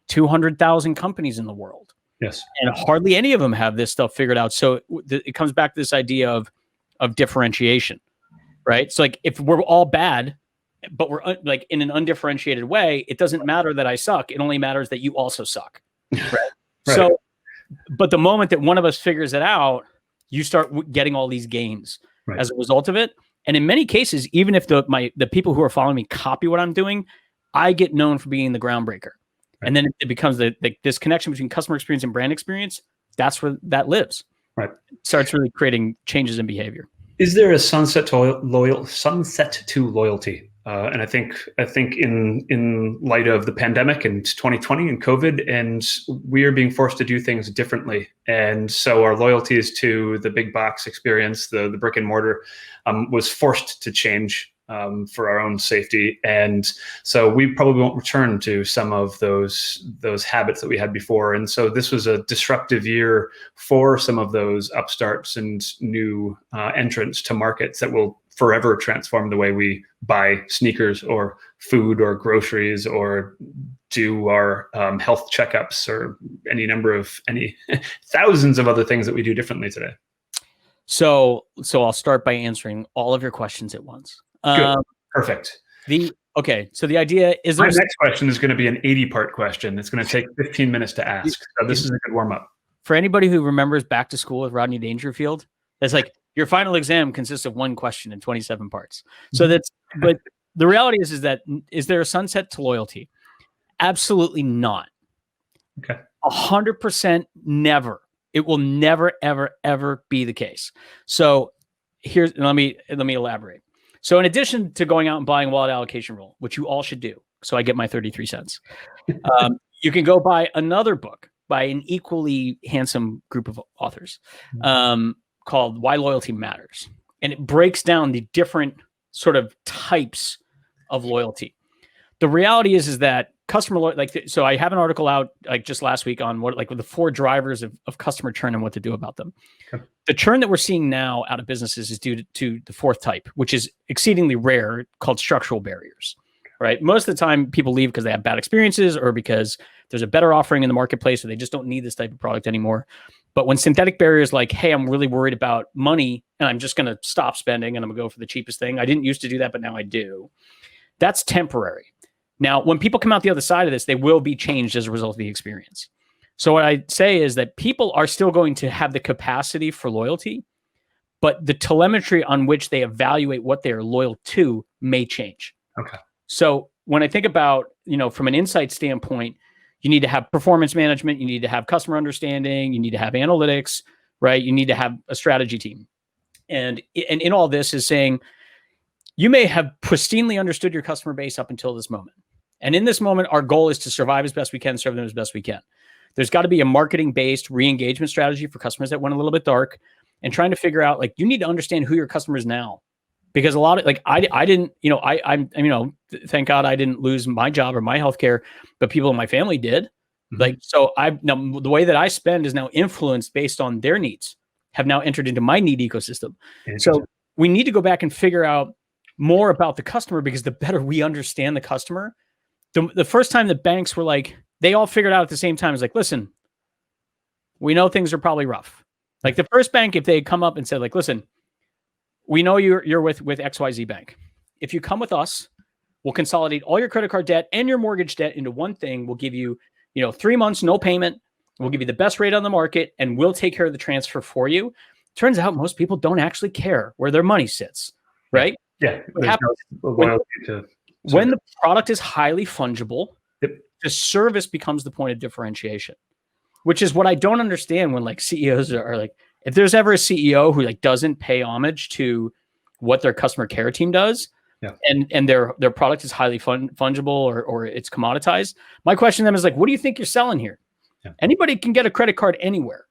S2: 200,000 companies in the world.
S1: Yes.
S2: And hardly any of them have this stuff figured out. So it comes back to this idea of differentiation, right? So like if we're all bad, but we're like in an undifferentiated way, it doesn't matter that I suck. It only matters that you also suck. Right.
S1: Right.
S2: So, but the moment that one of us figures it out, you start getting all these gains as a result of it. And in many cases, even if the people who are following me copy what I'm doing, I get known for being the groundbreaker. Right. And then it becomes this connection between customer experience and brand experience. That's where that lives.
S1: Right.
S2: It starts really creating changes in behavior.
S1: Is there a sunset to loyalty? And I think in light of the pandemic and 2020 and COVID, and we are being forced to do things differently. And so our loyalties to the big box experience, the brick and mortar, was forced to change for our own safety. And so we probably won't return to some of those habits that we had before. And so this was a disruptive year for some of those upstarts and new entrants to markets that will forever transform the way we buy sneakers or food or groceries or do our health checkups or any thousands of other things that we do differently today.
S2: So I'll start by answering all of your questions at once.
S1: Good. Perfect.
S2: So the idea is
S1: my next question is going to be an 80-part question. It's going to take 15 minutes to ask. So this is a good warm up.
S2: For anybody who remembers Back to School with Rodney Dangerfield, that's like your final exam consists of one question in 27 parts. So but the reality is that is there a sunset to loyalty? Absolutely not.
S1: Okay.
S2: 100% never. It will never, ever, ever be the case. So let me elaborate. So in addition to going out and buying Wallet Allocation Rule, which you all should do, so I get my 33 cents, you can go buy another book by an equally handsome group of authors called Why Loyalty Matters. And it breaks down the different sort of types of loyalty. The reality is that customer loyalty, so I have an article out like just last week on what the 4 drivers of customer churn and what to do about them. Okay. The churn that we're seeing now out of businesses is due to the 4th type, which is exceedingly rare, called structural barriers. Right? Most of the time people leave because they have bad experiences or because there's a better offering in the marketplace or they just don't need this type of product anymore. But when synthetic barriers like, hey, I'm really worried about money and I'm just going to stop spending and I'm going to go for the cheapest thing. I didn't used to do that, but now I do. That's temporary. Now, when people come out the other side of this, they will be changed as a result of the experience. So what I say is that people are still going to have the capacity for loyalty, but the telemetry on which they evaluate what they are loyal to may change.
S1: Okay.
S2: So when I think about, from an insight standpoint, you need to have performance management, you need to have customer understanding, you need to have analytics, right? You need to have a strategy team. And in all this is saying, you may have pristinely understood your customer base up until this moment. And in this moment, our goal is to survive as best we can, serve them as best we can. There's got to be a marketing-based re-engagement strategy for customers that went a little bit dark and trying to figure out, you need to understand who your customer is now. Because a lot of I didn't, thank God I didn't lose my job or my healthcare, but people in my family did. Mm-hmm. So now the way that I spend is now influenced based on their needs, have now entered into my need ecosystem. So we need to go back and figure out more about the customer, because the better we understand the customer, the first time the banks were like, they all figured out at the same time, is like, listen, we know things are probably rough. Like the first bank, if they had come up and said like, listen, we know you're with XYZ bank. If you come with us, we'll consolidate all your credit card debt and your mortgage debt into one thing. We'll give you, 3 months, no payment. We'll give you the best rate on the market, and we'll take care of the transfer for you. Turns out most people don't actually care where their money sits, right?
S1: Yeah.
S2: When the product is highly fungible,
S1: yep.
S2: The service becomes the point of differentiation, which is what I don't understand when like CEOs are like, if there's ever a CEO who like doesn't pay homage to what their customer care team does,
S1: yeah.
S2: and their product is highly fungible or it's commoditized, my question to them is like, what do you think you're selling here?
S1: Yeah.
S2: Anybody can get a credit card anywhere.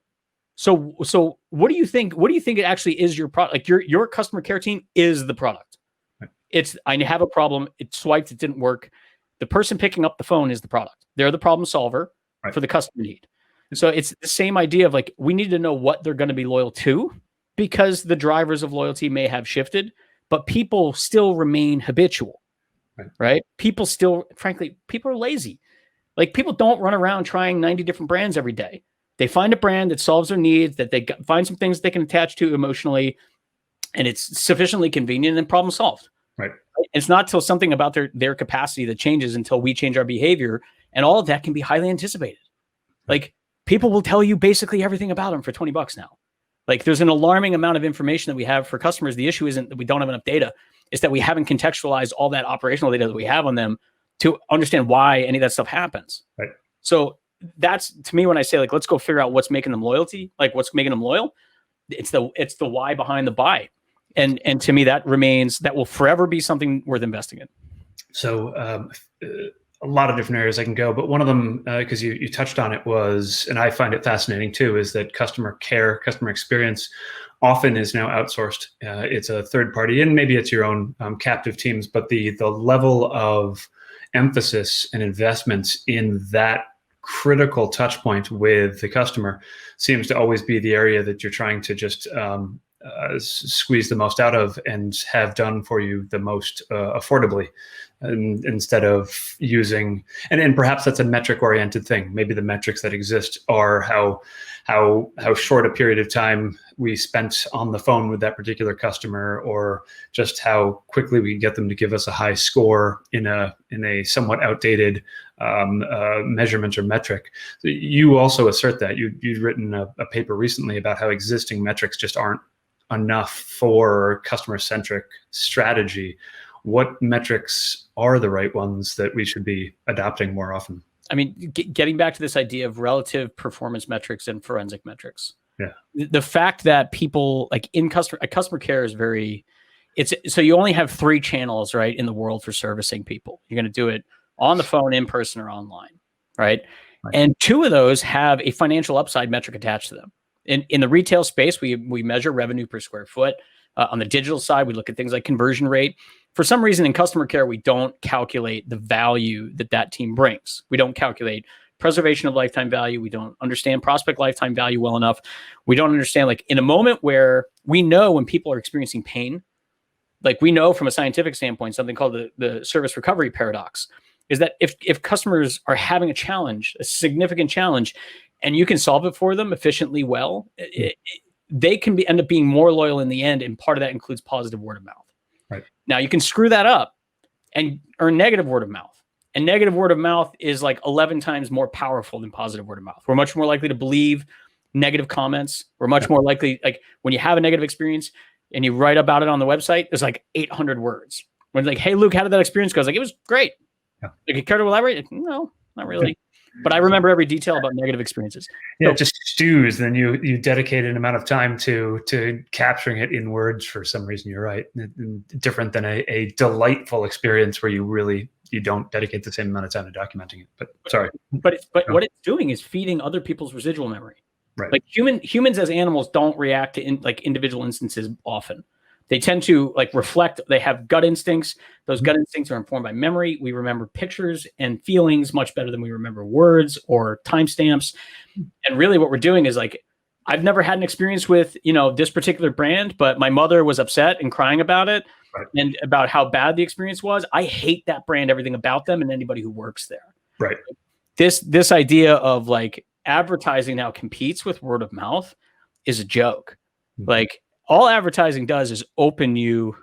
S2: So what do you think? What do you think it actually is your product? Like your customer care team is the product. Right. I have a problem. It swiped. It didn't work. The person picking up the phone is the product. They're the problem solver
S1: right.
S2: for the customer need. So it's the same idea of like, we need to know what they're going to be loyal to, because the drivers of loyalty may have shifted, but people still remain habitual, right? People still, frankly, people are lazy. Like people don't run around trying 90 different brands every day. They find a brand that solves their needs, that they find some things they can attach to emotionally, and it's sufficiently convenient and problem solved.
S1: Right.
S2: It's not till something about their capacity that changes until we change our behavior, and all of that can be highly anticipated. Like people will tell you basically everything about them for $20 now. Like there's an alarming amount of information that we have for customers. The issue isn't that we don't have enough data. It's that we haven't contextualized all that operational data that we have on them to understand why any of that stuff happens.
S1: Right.
S2: So that's, to me, when I say like, let's go figure out what's making them what's making them loyal. It's the why behind the buy. And to me, that will forever be something worth investing in.
S1: So a lot of different areas I can go, but one of them, because you touched on it, was, and I find it fascinating too, is that customer care, customer experience often is now outsourced. It's a third party, and maybe it's your own captive teams, but the level of emphasis and investments in that critical touch point with the customer seems to always be the area that you're trying to just squeeze the most out of and have done for you the most affordably, instead of using, and perhaps that's a metric oriented thing. Maybe the metrics that exist are how short a period of time we spent on the phone with that particular customer, or just how quickly we can get them to give us a high score in a somewhat outdated measurement or metric. You also assert that you'd written a paper recently about how existing metrics just aren't enough for customer-centric strategy. What metrics are the right ones that we should be adopting more often?
S2: I mean, getting back to this idea of relative performance metrics and forensic metrics.
S1: Yeah.
S2: The fact that people like customer care is so you only have 3 channels, right, in the world for servicing people. You're going to do it on the phone, in person, or online, right? And 2 of those have a financial upside metric attached to them. In the retail space, we measure revenue per square foot. On the digital side, we look at things like conversion rate. For some reason, in customer care, we don't calculate the value that team brings. We don't calculate preservation of lifetime value. We don't understand prospect lifetime value well enough. We don't understand, like, in a moment where we know when people are experiencing pain, like we know from a scientific standpoint, something called the service recovery paradox, is that if customers are having a challenge, a significant challenge, and you can solve it for them efficiently well, they can end up being more loyal in the end, and part of that includes positive word of mouth.
S1: Right.
S2: Now, you can screw that up and earn negative word of mouth. And negative word of mouth is like 11 times more powerful than positive word of mouth. We're much more likely to believe negative comments. We're much more likely, like when you have a negative experience and you write about it on the website, there's like 800 words. When it's like, hey, Luke, how did that experience go? I was like, it was great.
S1: Yeah.
S2: Like, you care to elaborate? No, not really. But I remember every detail about negative experiences.
S1: Yeah, so, it just stews. Then you dedicate an amount of time to capturing it in words for some reason. You're right. Different than a delightful experience where you don't dedicate the same amount of time to documenting it. But sorry.
S2: But what it's doing is feeding other people's residual memory.
S1: Right.
S2: Like humans as animals don't react to individual instances often. They tend to like reflect. They have gut instincts. Those gut instincts are informed by memory. We remember pictures and feelings much better than we remember words or timestamps. And really what we're doing is like, I've never had an experience with, this particular brand, but my mother was upset and crying about it and about how bad the experience was. I hate that brand, everything about them and anybody who works there.
S1: Right.
S2: This idea of like advertising now competes with word of mouth is a joke. Like all advertising does is open you.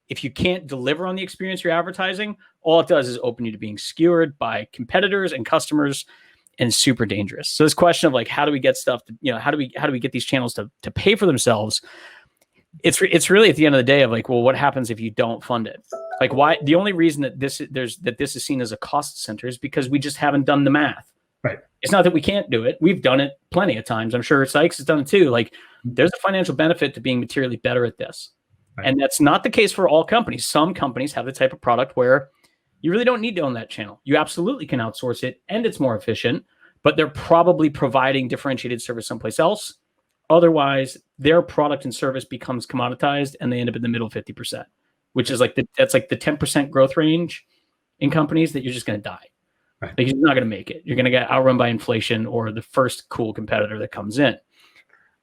S2: If you can't deliver on the experience you're advertising, all it does is open you to being skewered by competitors and customers, and super dangerous. So this question of like, how do we get stuff to, how do we get these channels to pay for themselves? It's really at the end of the day of like, well, what happens if you don't fund it? Like why? The only reason that this is seen as a cost center is because we just haven't done the math.
S1: Right.
S2: It's not that we can't do it. We've done it plenty of times. I'm sure Sykes has done it too. Like there's a financial benefit to being materially better at this. Right. And that's not the case for all companies. Some companies have the type of product where you really don't need to own that channel. You absolutely can outsource it and it's more efficient, but they're probably providing differentiated service someplace else. Otherwise, their product and service becomes commoditized and they end up in the middle 50%, which is like that's like the 10% growth range in companies that you're just going to die. Right. Like you're not going to make it. You're going to get outrun by inflation or the first cool competitor that comes in.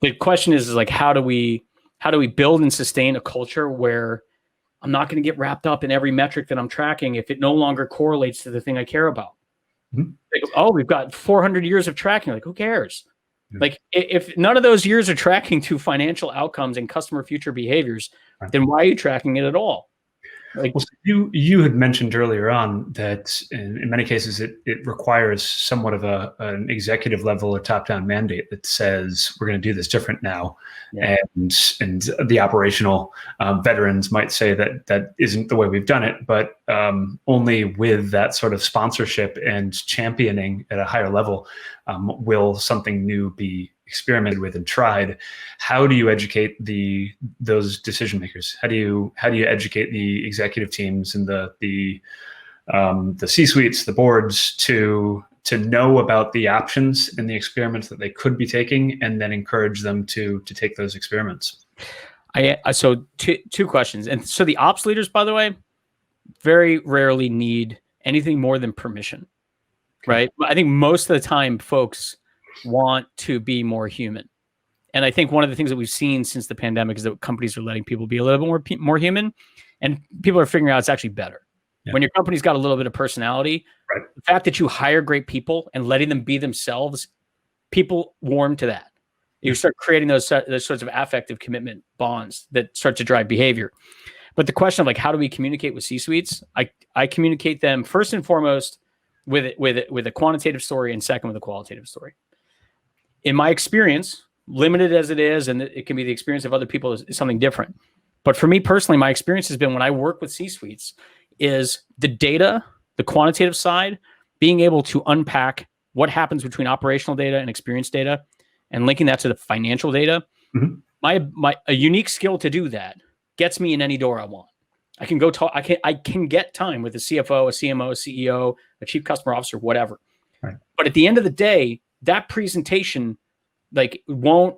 S2: The question is like, how do we build and sustain a culture where I'm not going to get wrapped up in every metric that I'm tracking if it no longer correlates to the thing I care about? Mm-hmm. Like, oh, we've got 400 years of tracking. Like, who cares? Mm-hmm. Like, if none of those years are tracking to financial outcomes and customer future behaviors, then why are you tracking it at all? Like,
S1: well, so you had mentioned earlier on that in many cases it requires somewhat of an executive level or top-down mandate that says we're going to do this different now, and the operational veterans might say that isn't the way we've done it, but only with that sort of sponsorship and championing at a higher level will something new be experimented with and tried. How do you educate those decision makers? How do you educate the executive teams and the C-suites, the boards to know about the options and the experiments that they could be taking, and then encourage them to take those experiments?
S2: So two questions. And so the ops leaders, by the way, very rarely need anything more than permission, right? I think most of the time folks want to be more human. And I think one of the things that we've seen since the pandemic is that companies are letting people be a little bit more human, and people are figuring out it's actually better. Yeah. When your company's got a little bit of personality, the fact that you hire great people and letting them be themselves, people warm to that. You start creating those sorts of affective commitment bonds that start to drive behavior. But the question of like, how do we communicate with C-suites? I communicate them first and foremost with a quantitative story, and second with a qualitative story. In my experience, limited as it is, and it can be the experience of other people, is something different. But for me personally, my experience has been when I work with C-suites is the data, the quantitative side, being able to unpack what happens between operational data and experience data and linking that to the financial data. Mm-hmm. A unique skill to do that gets me in any door I want. I can go talk. I can get time with a CFO, a CMO, a CEO, a chief customer officer, whatever. Right. But at the end of the day, that presentation like won't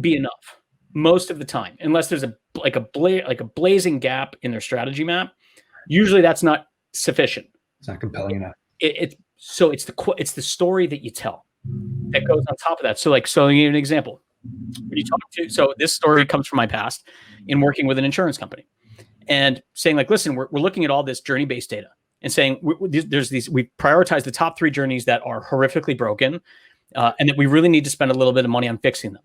S2: be enough most of the time, unless there's a blazing gap in their strategy map. Usually that's not sufficient.
S1: It's not compelling enough.
S2: So it's the story that you tell that goes on top of that. So I'll give you an example. When you talk to, so this story comes from my past in working with an insurance company and saying like, listen, we're looking at all this journey-based data and saying we prioritize the top 3 journeys that are horrifically broken. And that we really need to spend a little bit of money on fixing them.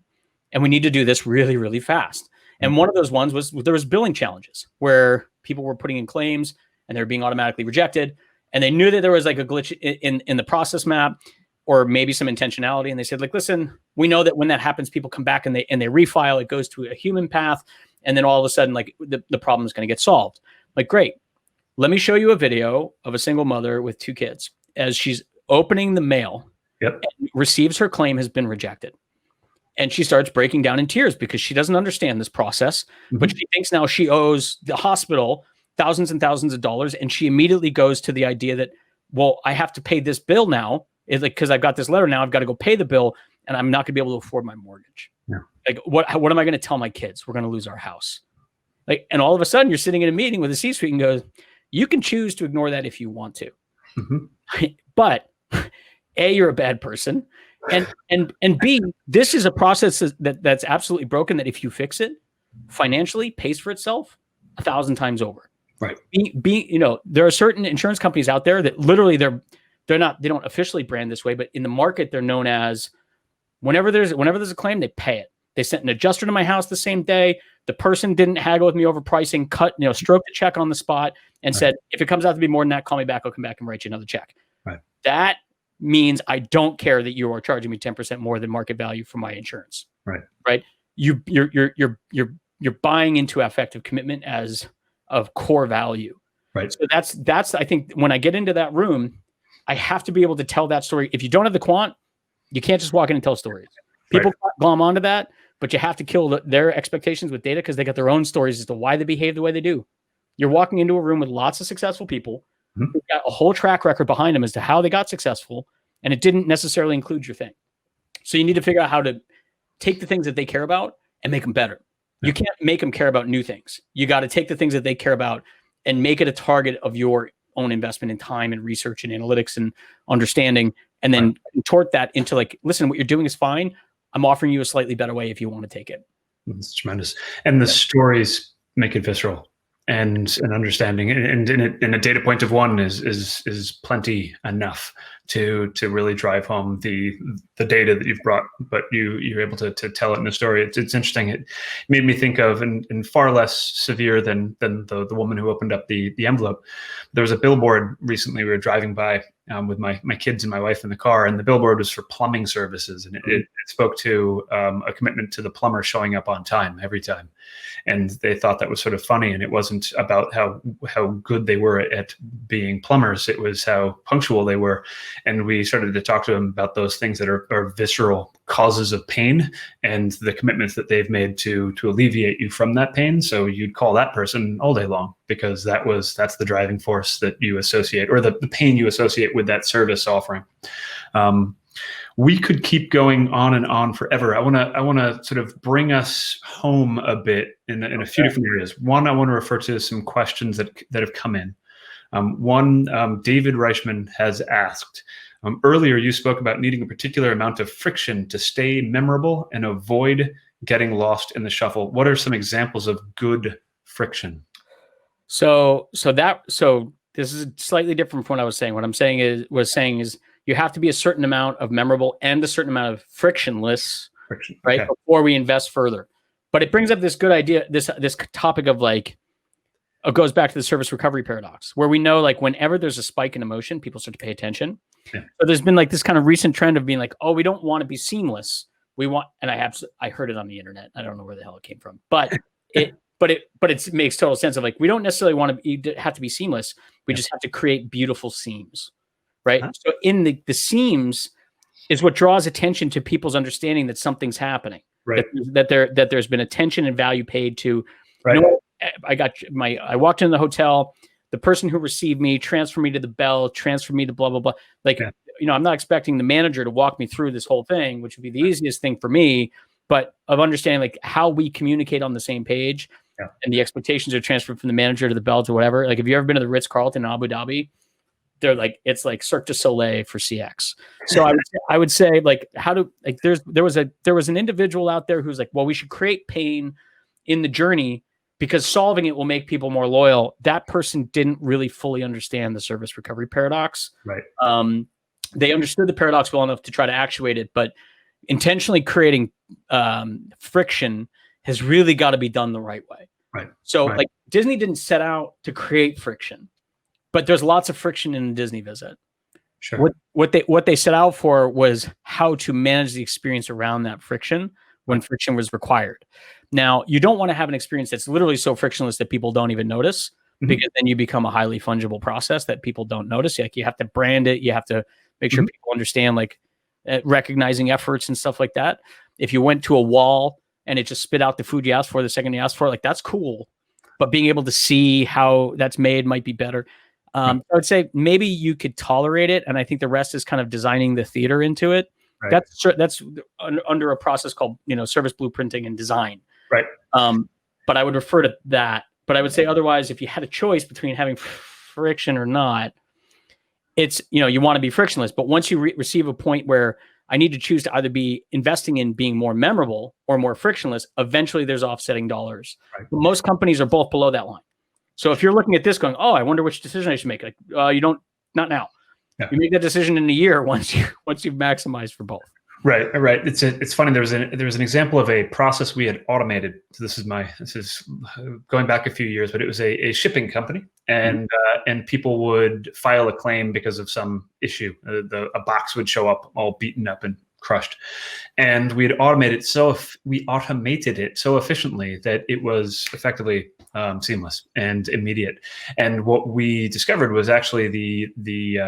S2: And we need to do this really, really fast. And one of those ones was there was billing challenges where people were putting in claims and they're being automatically rejected. And they knew that there was like a glitch in the process map or maybe some intentionality. And they said like, listen, we know that when that happens, people come back and they refile, it goes to a human path. And then all of a sudden, like the problem is going to get solved. Like, great. Let me show you a video of a single mother with 2 kids as she's opening the mail. Yep. And receives her claim has been rejected. And she starts breaking down in tears because she doesn't understand this process, but she thinks now she owes the hospital thousands and thousands of dollars. And she immediately goes to the idea that, well, I have to pay this bill now. It's like, because I've got this letter now, I've got to go pay the bill and I'm not going to be able to afford my mortgage. Yeah. Like, what am I going to tell my kids? We're going to lose our house. Like, and all of a sudden you're sitting in a meeting with a C-suite and goes, you can choose to ignore that if you want to. Mm-hmm. But A, you're a bad person. And B, this is a process that's absolutely broken, that if you fix it, financially pays for itself 1,000 times over.
S1: Right.
S2: There are certain insurance companies out there that literally they don't officially brand this way, but in the market they're known as, whenever there's a claim, they pay it. They sent an adjuster to my house the same day. The person didn't haggle with me over pricing, stroked the check on the spot and said, if it comes out to be more than that, call me back. I'll come back and write you another check.
S1: Right.
S2: That means I don't care that you are charging me 10% more than market value for my insurance.
S1: Right.
S2: Right. You're buying into affective commitment as of core value.
S1: Right.
S2: So that's I think when I get into that room, I have to be able to tell that story. If you don't have the quant, you can't just walk in and tell stories. People glom onto that, but you have to kill their expectations with data, because they got their own stories as to why they behave the way they do. You're walking into a room with lots of successful people who've got a whole track record behind them as to how they got successful, and it didn't necessarily include your thing. So you need to figure out how to take the things that they care about and make them better. You can't make them care about new things. You got to take the things that they care about and make it a target of your own investment in time and research and analytics and understanding, and then contort that into like, listen, what you're doing is fine. I'm offering you a slightly better way if you want to take it.
S1: It's tremendous. And the stories make it visceral and an understanding. And in a data point of one is plenty enough to really drive home the data that you've brought, but you're able to tell it in a story. It's interesting. It made me think of, and far less severe than the woman who opened up the envelope. There was a billboard recently we were driving by with my kids and my wife in the car, and the billboard was for plumbing services, and it spoke to a commitment to the plumber showing up on time every time. And they thought that was sort of funny, and it wasn't about how good they were at being plumbers. It was how punctual they were. And we started to talk to them about those things that are visceral causes of pain and the commitments that they've made to alleviate you from that pain. So you'd call that person all day long, because that's the driving force that you associate, or the pain you associate with that service offering. We could keep going on and on forever. I want to sort of bring us home a bit in a few different areas. One, I want to refer to some questions that have come in. David Reichman has asked, earlier you spoke about needing a particular amount of friction to stay memorable and avoid getting lost in the shuffle. What are some examples of good friction?
S2: So this is slightly different from what I was saying. What I'm saying is you have to be a certain amount of memorable and a certain amount of frictionless, right? Okay. Before we invest further. But it brings up this good idea, this topic of like, it goes back to the service recovery paradox, where we know like whenever there's a spike in emotion, people start to pay attention. Yeah. So there's been like this kind of recent trend of being like, oh, we don't want to be seamless. We want, and I heard it on the internet. I don't know where the hell it came from, but it makes total sense of like, we don't necessarily want to have to be seamless. We just have to create beautiful seams, right? So in the seams is what draws attention to people's understanding that something's happening, right? That there's been attention and value paid to, right. I walked into the hotel, the person who received me transferred me to the bell, transferred me to blah, blah, blah. Like, I'm not expecting the manager to walk me through this whole thing, which would be the easiest thing for me, but of understanding like how we communicate on the same page and the expectations are transferred from the manager to the bell to whatever. Like, have you ever been to the Ritz-Carlton in Abu Dhabi? They're like, it's like Cirque du Soleil for CX. So I would say like, there was an individual out there who's like, well, we should create pain in the journey because solving it will make people more loyal. That person didn't really fully understand the service recovery paradox. Right. They understood the paradox well enough to try to actuate it, but intentionally creating friction has really got to be done the right way. Right. So like Disney didn't set out to create friction, but there's lots of friction in a Disney visit. Sure. What they set out for was how to manage the experience around that friction when friction was required. Now, you don't want to have an experience that's literally so frictionless that people don't even notice, because then you become a highly fungible process that people don't notice. Like, you have to brand it. You have to make sure people understand like recognizing efforts and stuff like that. If you went to a wall and it just spit out the food you asked for the second you asked for it, like, that's cool. But being able to see how that's made might be better. I would say maybe you could tolerate it. And I think the rest is kind of designing the theater into it. Right. That's under a process called, service blueprinting and design. Right. But I would refer to that. But I would say otherwise, if you had a choice between having friction or not, it's, you want to be frictionless. But once you receive a point where I need to choose to either be investing in being more memorable or more frictionless. Eventually there's offsetting dollars.
S1: Right.
S2: But most companies are both below that line. So if you're looking at this going, oh, I wonder which decision I should make. Like, you don't, not now.
S1: Yeah.
S2: You make that decision in a year once you've maximized for both.
S1: Right. It's funny. There was an example of a process we had automated. So this is going back a few years, but it was a shipping company, and people would file a claim because of some issue. A box would show up all beaten up and crushed, and we automated it so efficiently that it was effectively seamless and immediate. And what we discovered was actually the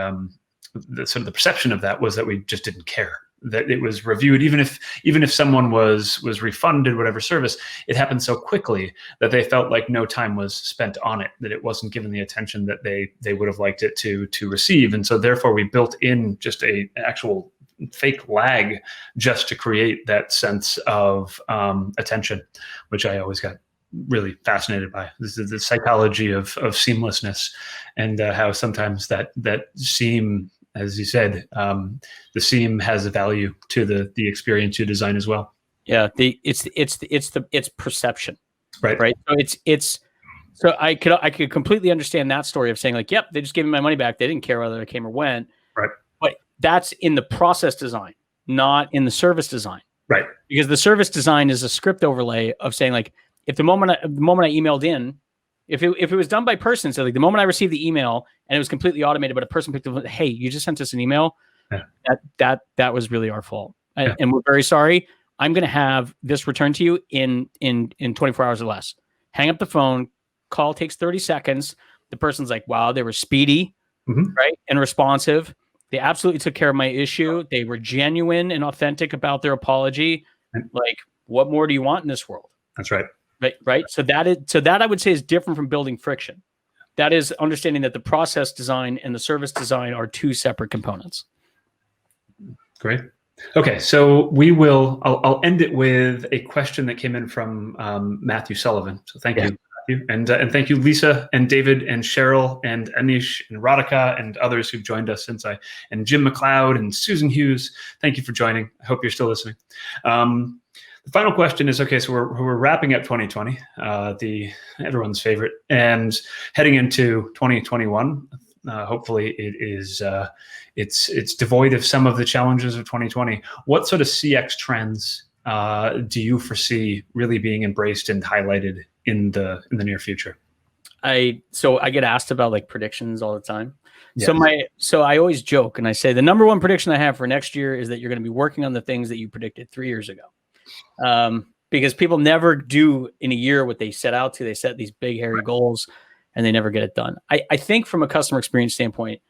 S1: sort of the perception of that was that we just didn't care that it was reviewed, even if someone was refunded whatever service, it happened so quickly that they felt like no time was spent on it, that it wasn't given the attention that they would have liked it to receive. And so therefore we built in just an actual fake lag just to create that sense of attention, which I always got really fascinated by. This is the psychology of seamlessness, and how sometimes that seam, as you said, the seam has a value to the experience you design as well.
S2: Yeah, it's perception,
S1: right?
S2: So so I could completely understand that story of saying like, yep, they just gave me my money back. They didn't care whether it came or went.
S1: Right.
S2: But that's in the process design, not in the service design.
S1: Right.
S2: Because the service design is a script overlay of saying like, if the moment I emailed in, if it was done by person, so like the moment I received the email and it was completely automated, but a person picked up, hey, you just sent us an email. Yeah. That was really our fault. Yeah. And we're very sorry. I'm going to have this returned to you in 24 hours or less. Hang up the phone. Call takes 30 seconds. The person's like, wow, they were speedy, right? And responsive. They absolutely took care of my issue. They were genuine and authentic about their apology. Like, what more do you want in this world?
S1: That's right.
S2: Right. So that I would say is different from building friction. That is understanding that the process design and the service design are two separate components.
S1: Great. Okay, so I'll end it with a question that came in from Matthew Sullivan. So thank you, Matthew, and thank you, Lisa and David and Cheryl and Anish and Radhika and others who've joined us and Jim McLeod and Susan Hughes. Thank you for joining. I hope you're still listening. The final question is, okay, so we're wrapping up 2020, everyone's favorite, and heading into 2021. Hopefully it's devoid of some of the challenges of 2020. What sort of CX trends do you foresee really being embraced and highlighted in the near future?
S2: So I get asked about like predictions all the time. Yes. So I always joke and I say the number one prediction I have for next year is that you're going to be working on the things that you predicted 3 years ago. Because people never do in a year what they set out to. They set these big, hairy goals and they never get it done. I think from a customer experience standpoint,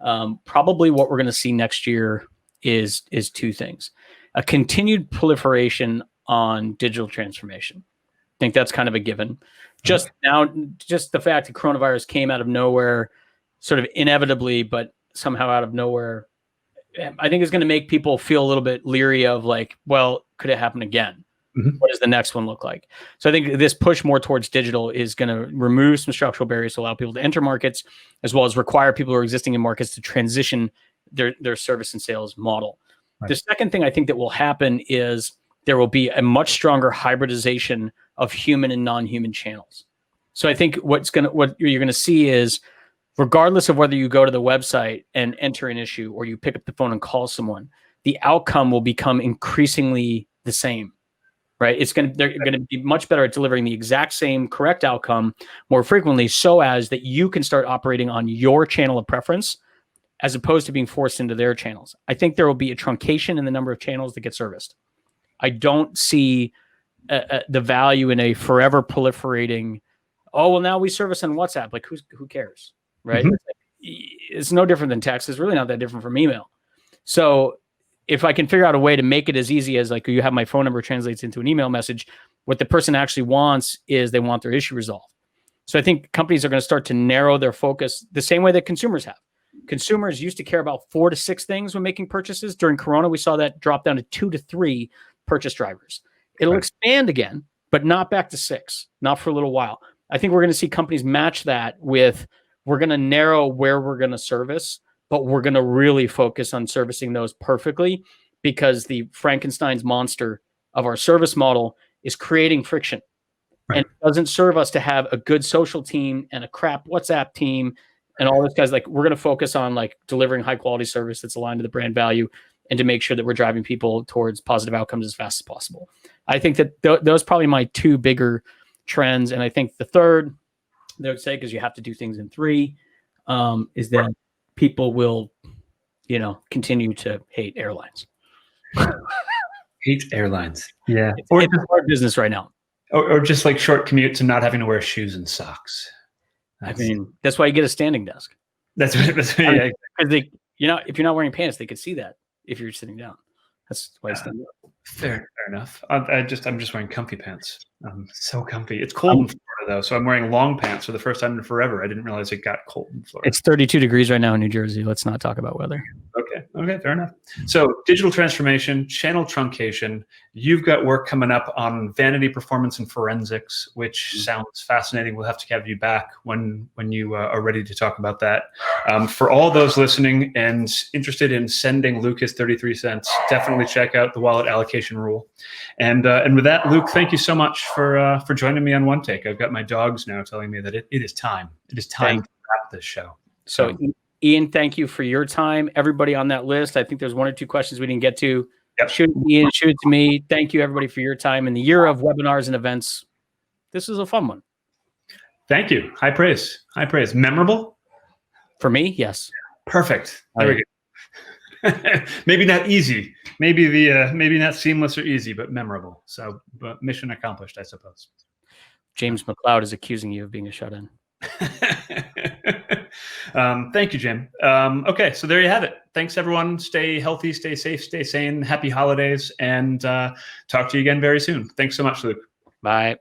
S2: probably what we're going to see next year is two things. A continued proliferation on digital transformation. I think that's kind of a given. Just the fact that coronavirus came out of nowhere, sort of inevitably, but somehow out of nowhere, I think is going to make people feel a little bit leery of like, well, could it happen again? What does the next one look like? So I think this push more towards digital is going to remove some structural barriers to allow people to enter markets, as well as require people who are existing in markets to transition their service and sales model. Right. The second thing I think that will happen is there will be a much stronger hybridization of human and non-human channels. So I think what you're going to see is, regardless of whether you go to the website and enter an issue or you pick up the phone and call someone, the outcome will become increasingly the same, right? They're going to be much better at delivering the exact same correct outcome more frequently, so as that you can start operating on your channel of preference as opposed to being forced into their channels. I think there will be a truncation in the number of channels that get serviced. I don't see the value in a forever proliferating, oh, well, now we service on WhatsApp. Like, who cares? Right? It's no different than text. It's really not that different from email. So if I can figure out a way to make it as easy as like you have my phone number translates into an email message, what the person actually wants is they want their issue resolved. So I think companies are going to start to narrow their focus the same way that consumers have. Consumers used to care about 4 to 6 things when making purchases. During Corona, we saw that drop down to 2 to 3 purchase drivers. It'll expand again, but not back to 6, not for a little while. I think we're going to see companies match that with, we're going to narrow where we're going to service, but we're going to really focus on servicing those perfectly, because the Frankenstein's monster of our service model is creating friction.
S1: Right.
S2: And it doesn't serve us to have a good social team and a crap WhatsApp team and all this guys. Like, we're going to focus on like delivering high quality service that's aligned to the brand value and to make sure that we're driving people towards positive outcomes as fast as possible. I think that those are probably my two bigger trends. And I think the third, they would say, because you have to do things in three, is that people will, continue to hate airlines.
S1: Hate airlines. Yeah.
S2: It's a hard business right now.
S1: Or just like short commutes and not having to wear shoes and socks.
S2: That's why you get a standing desk.
S1: That's
S2: because they, if you're not wearing pants, they could see that if you're sitting down. That's why it's done.
S1: Fair enough. I'm just wearing comfy pants. So comfy. It's cold in Florida though, so I'm wearing long pants for the first time in forever. I didn't realize it got cold in Florida.
S2: It's 32 degrees right now in New Jersey. Let's not talk about weather.
S1: Okay, fair enough. So digital transformation, channel truncation. You've got work coming up on vanity performance and forensics, which sounds fascinating. We'll have to have you back when you are ready to talk about that. For all those listening and interested in sending Lucas 33 cents, definitely check out the wallet allocation rule. And with that, Luke, thank you so much for joining me on OneTAKE. I've got my dogs now telling me that it is time. It is time to wrap this show.
S2: So Ian, thank you for your time. Everybody on that list, I think there's one or two questions we didn't get to. Yep. Shoot it to Ian, shoot it to me. Thank you, everybody, for your time. In the year of webinars and events, this is a fun one.
S1: Thank you. High praise. Memorable?
S2: For me, yes.
S1: Perfect. There we go. Maybe not easy. Maybe not seamless or easy, but memorable. So, but mission accomplished, I suppose.
S2: James McLeod is accusing you of being a shut-in.
S1: Thank you, Jim. Okay, so there you have it. Thanks, everyone. Stay healthy, stay safe, stay sane. Happy holidays, and talk to you again very soon. Thanks so much, Luke.
S2: Bye.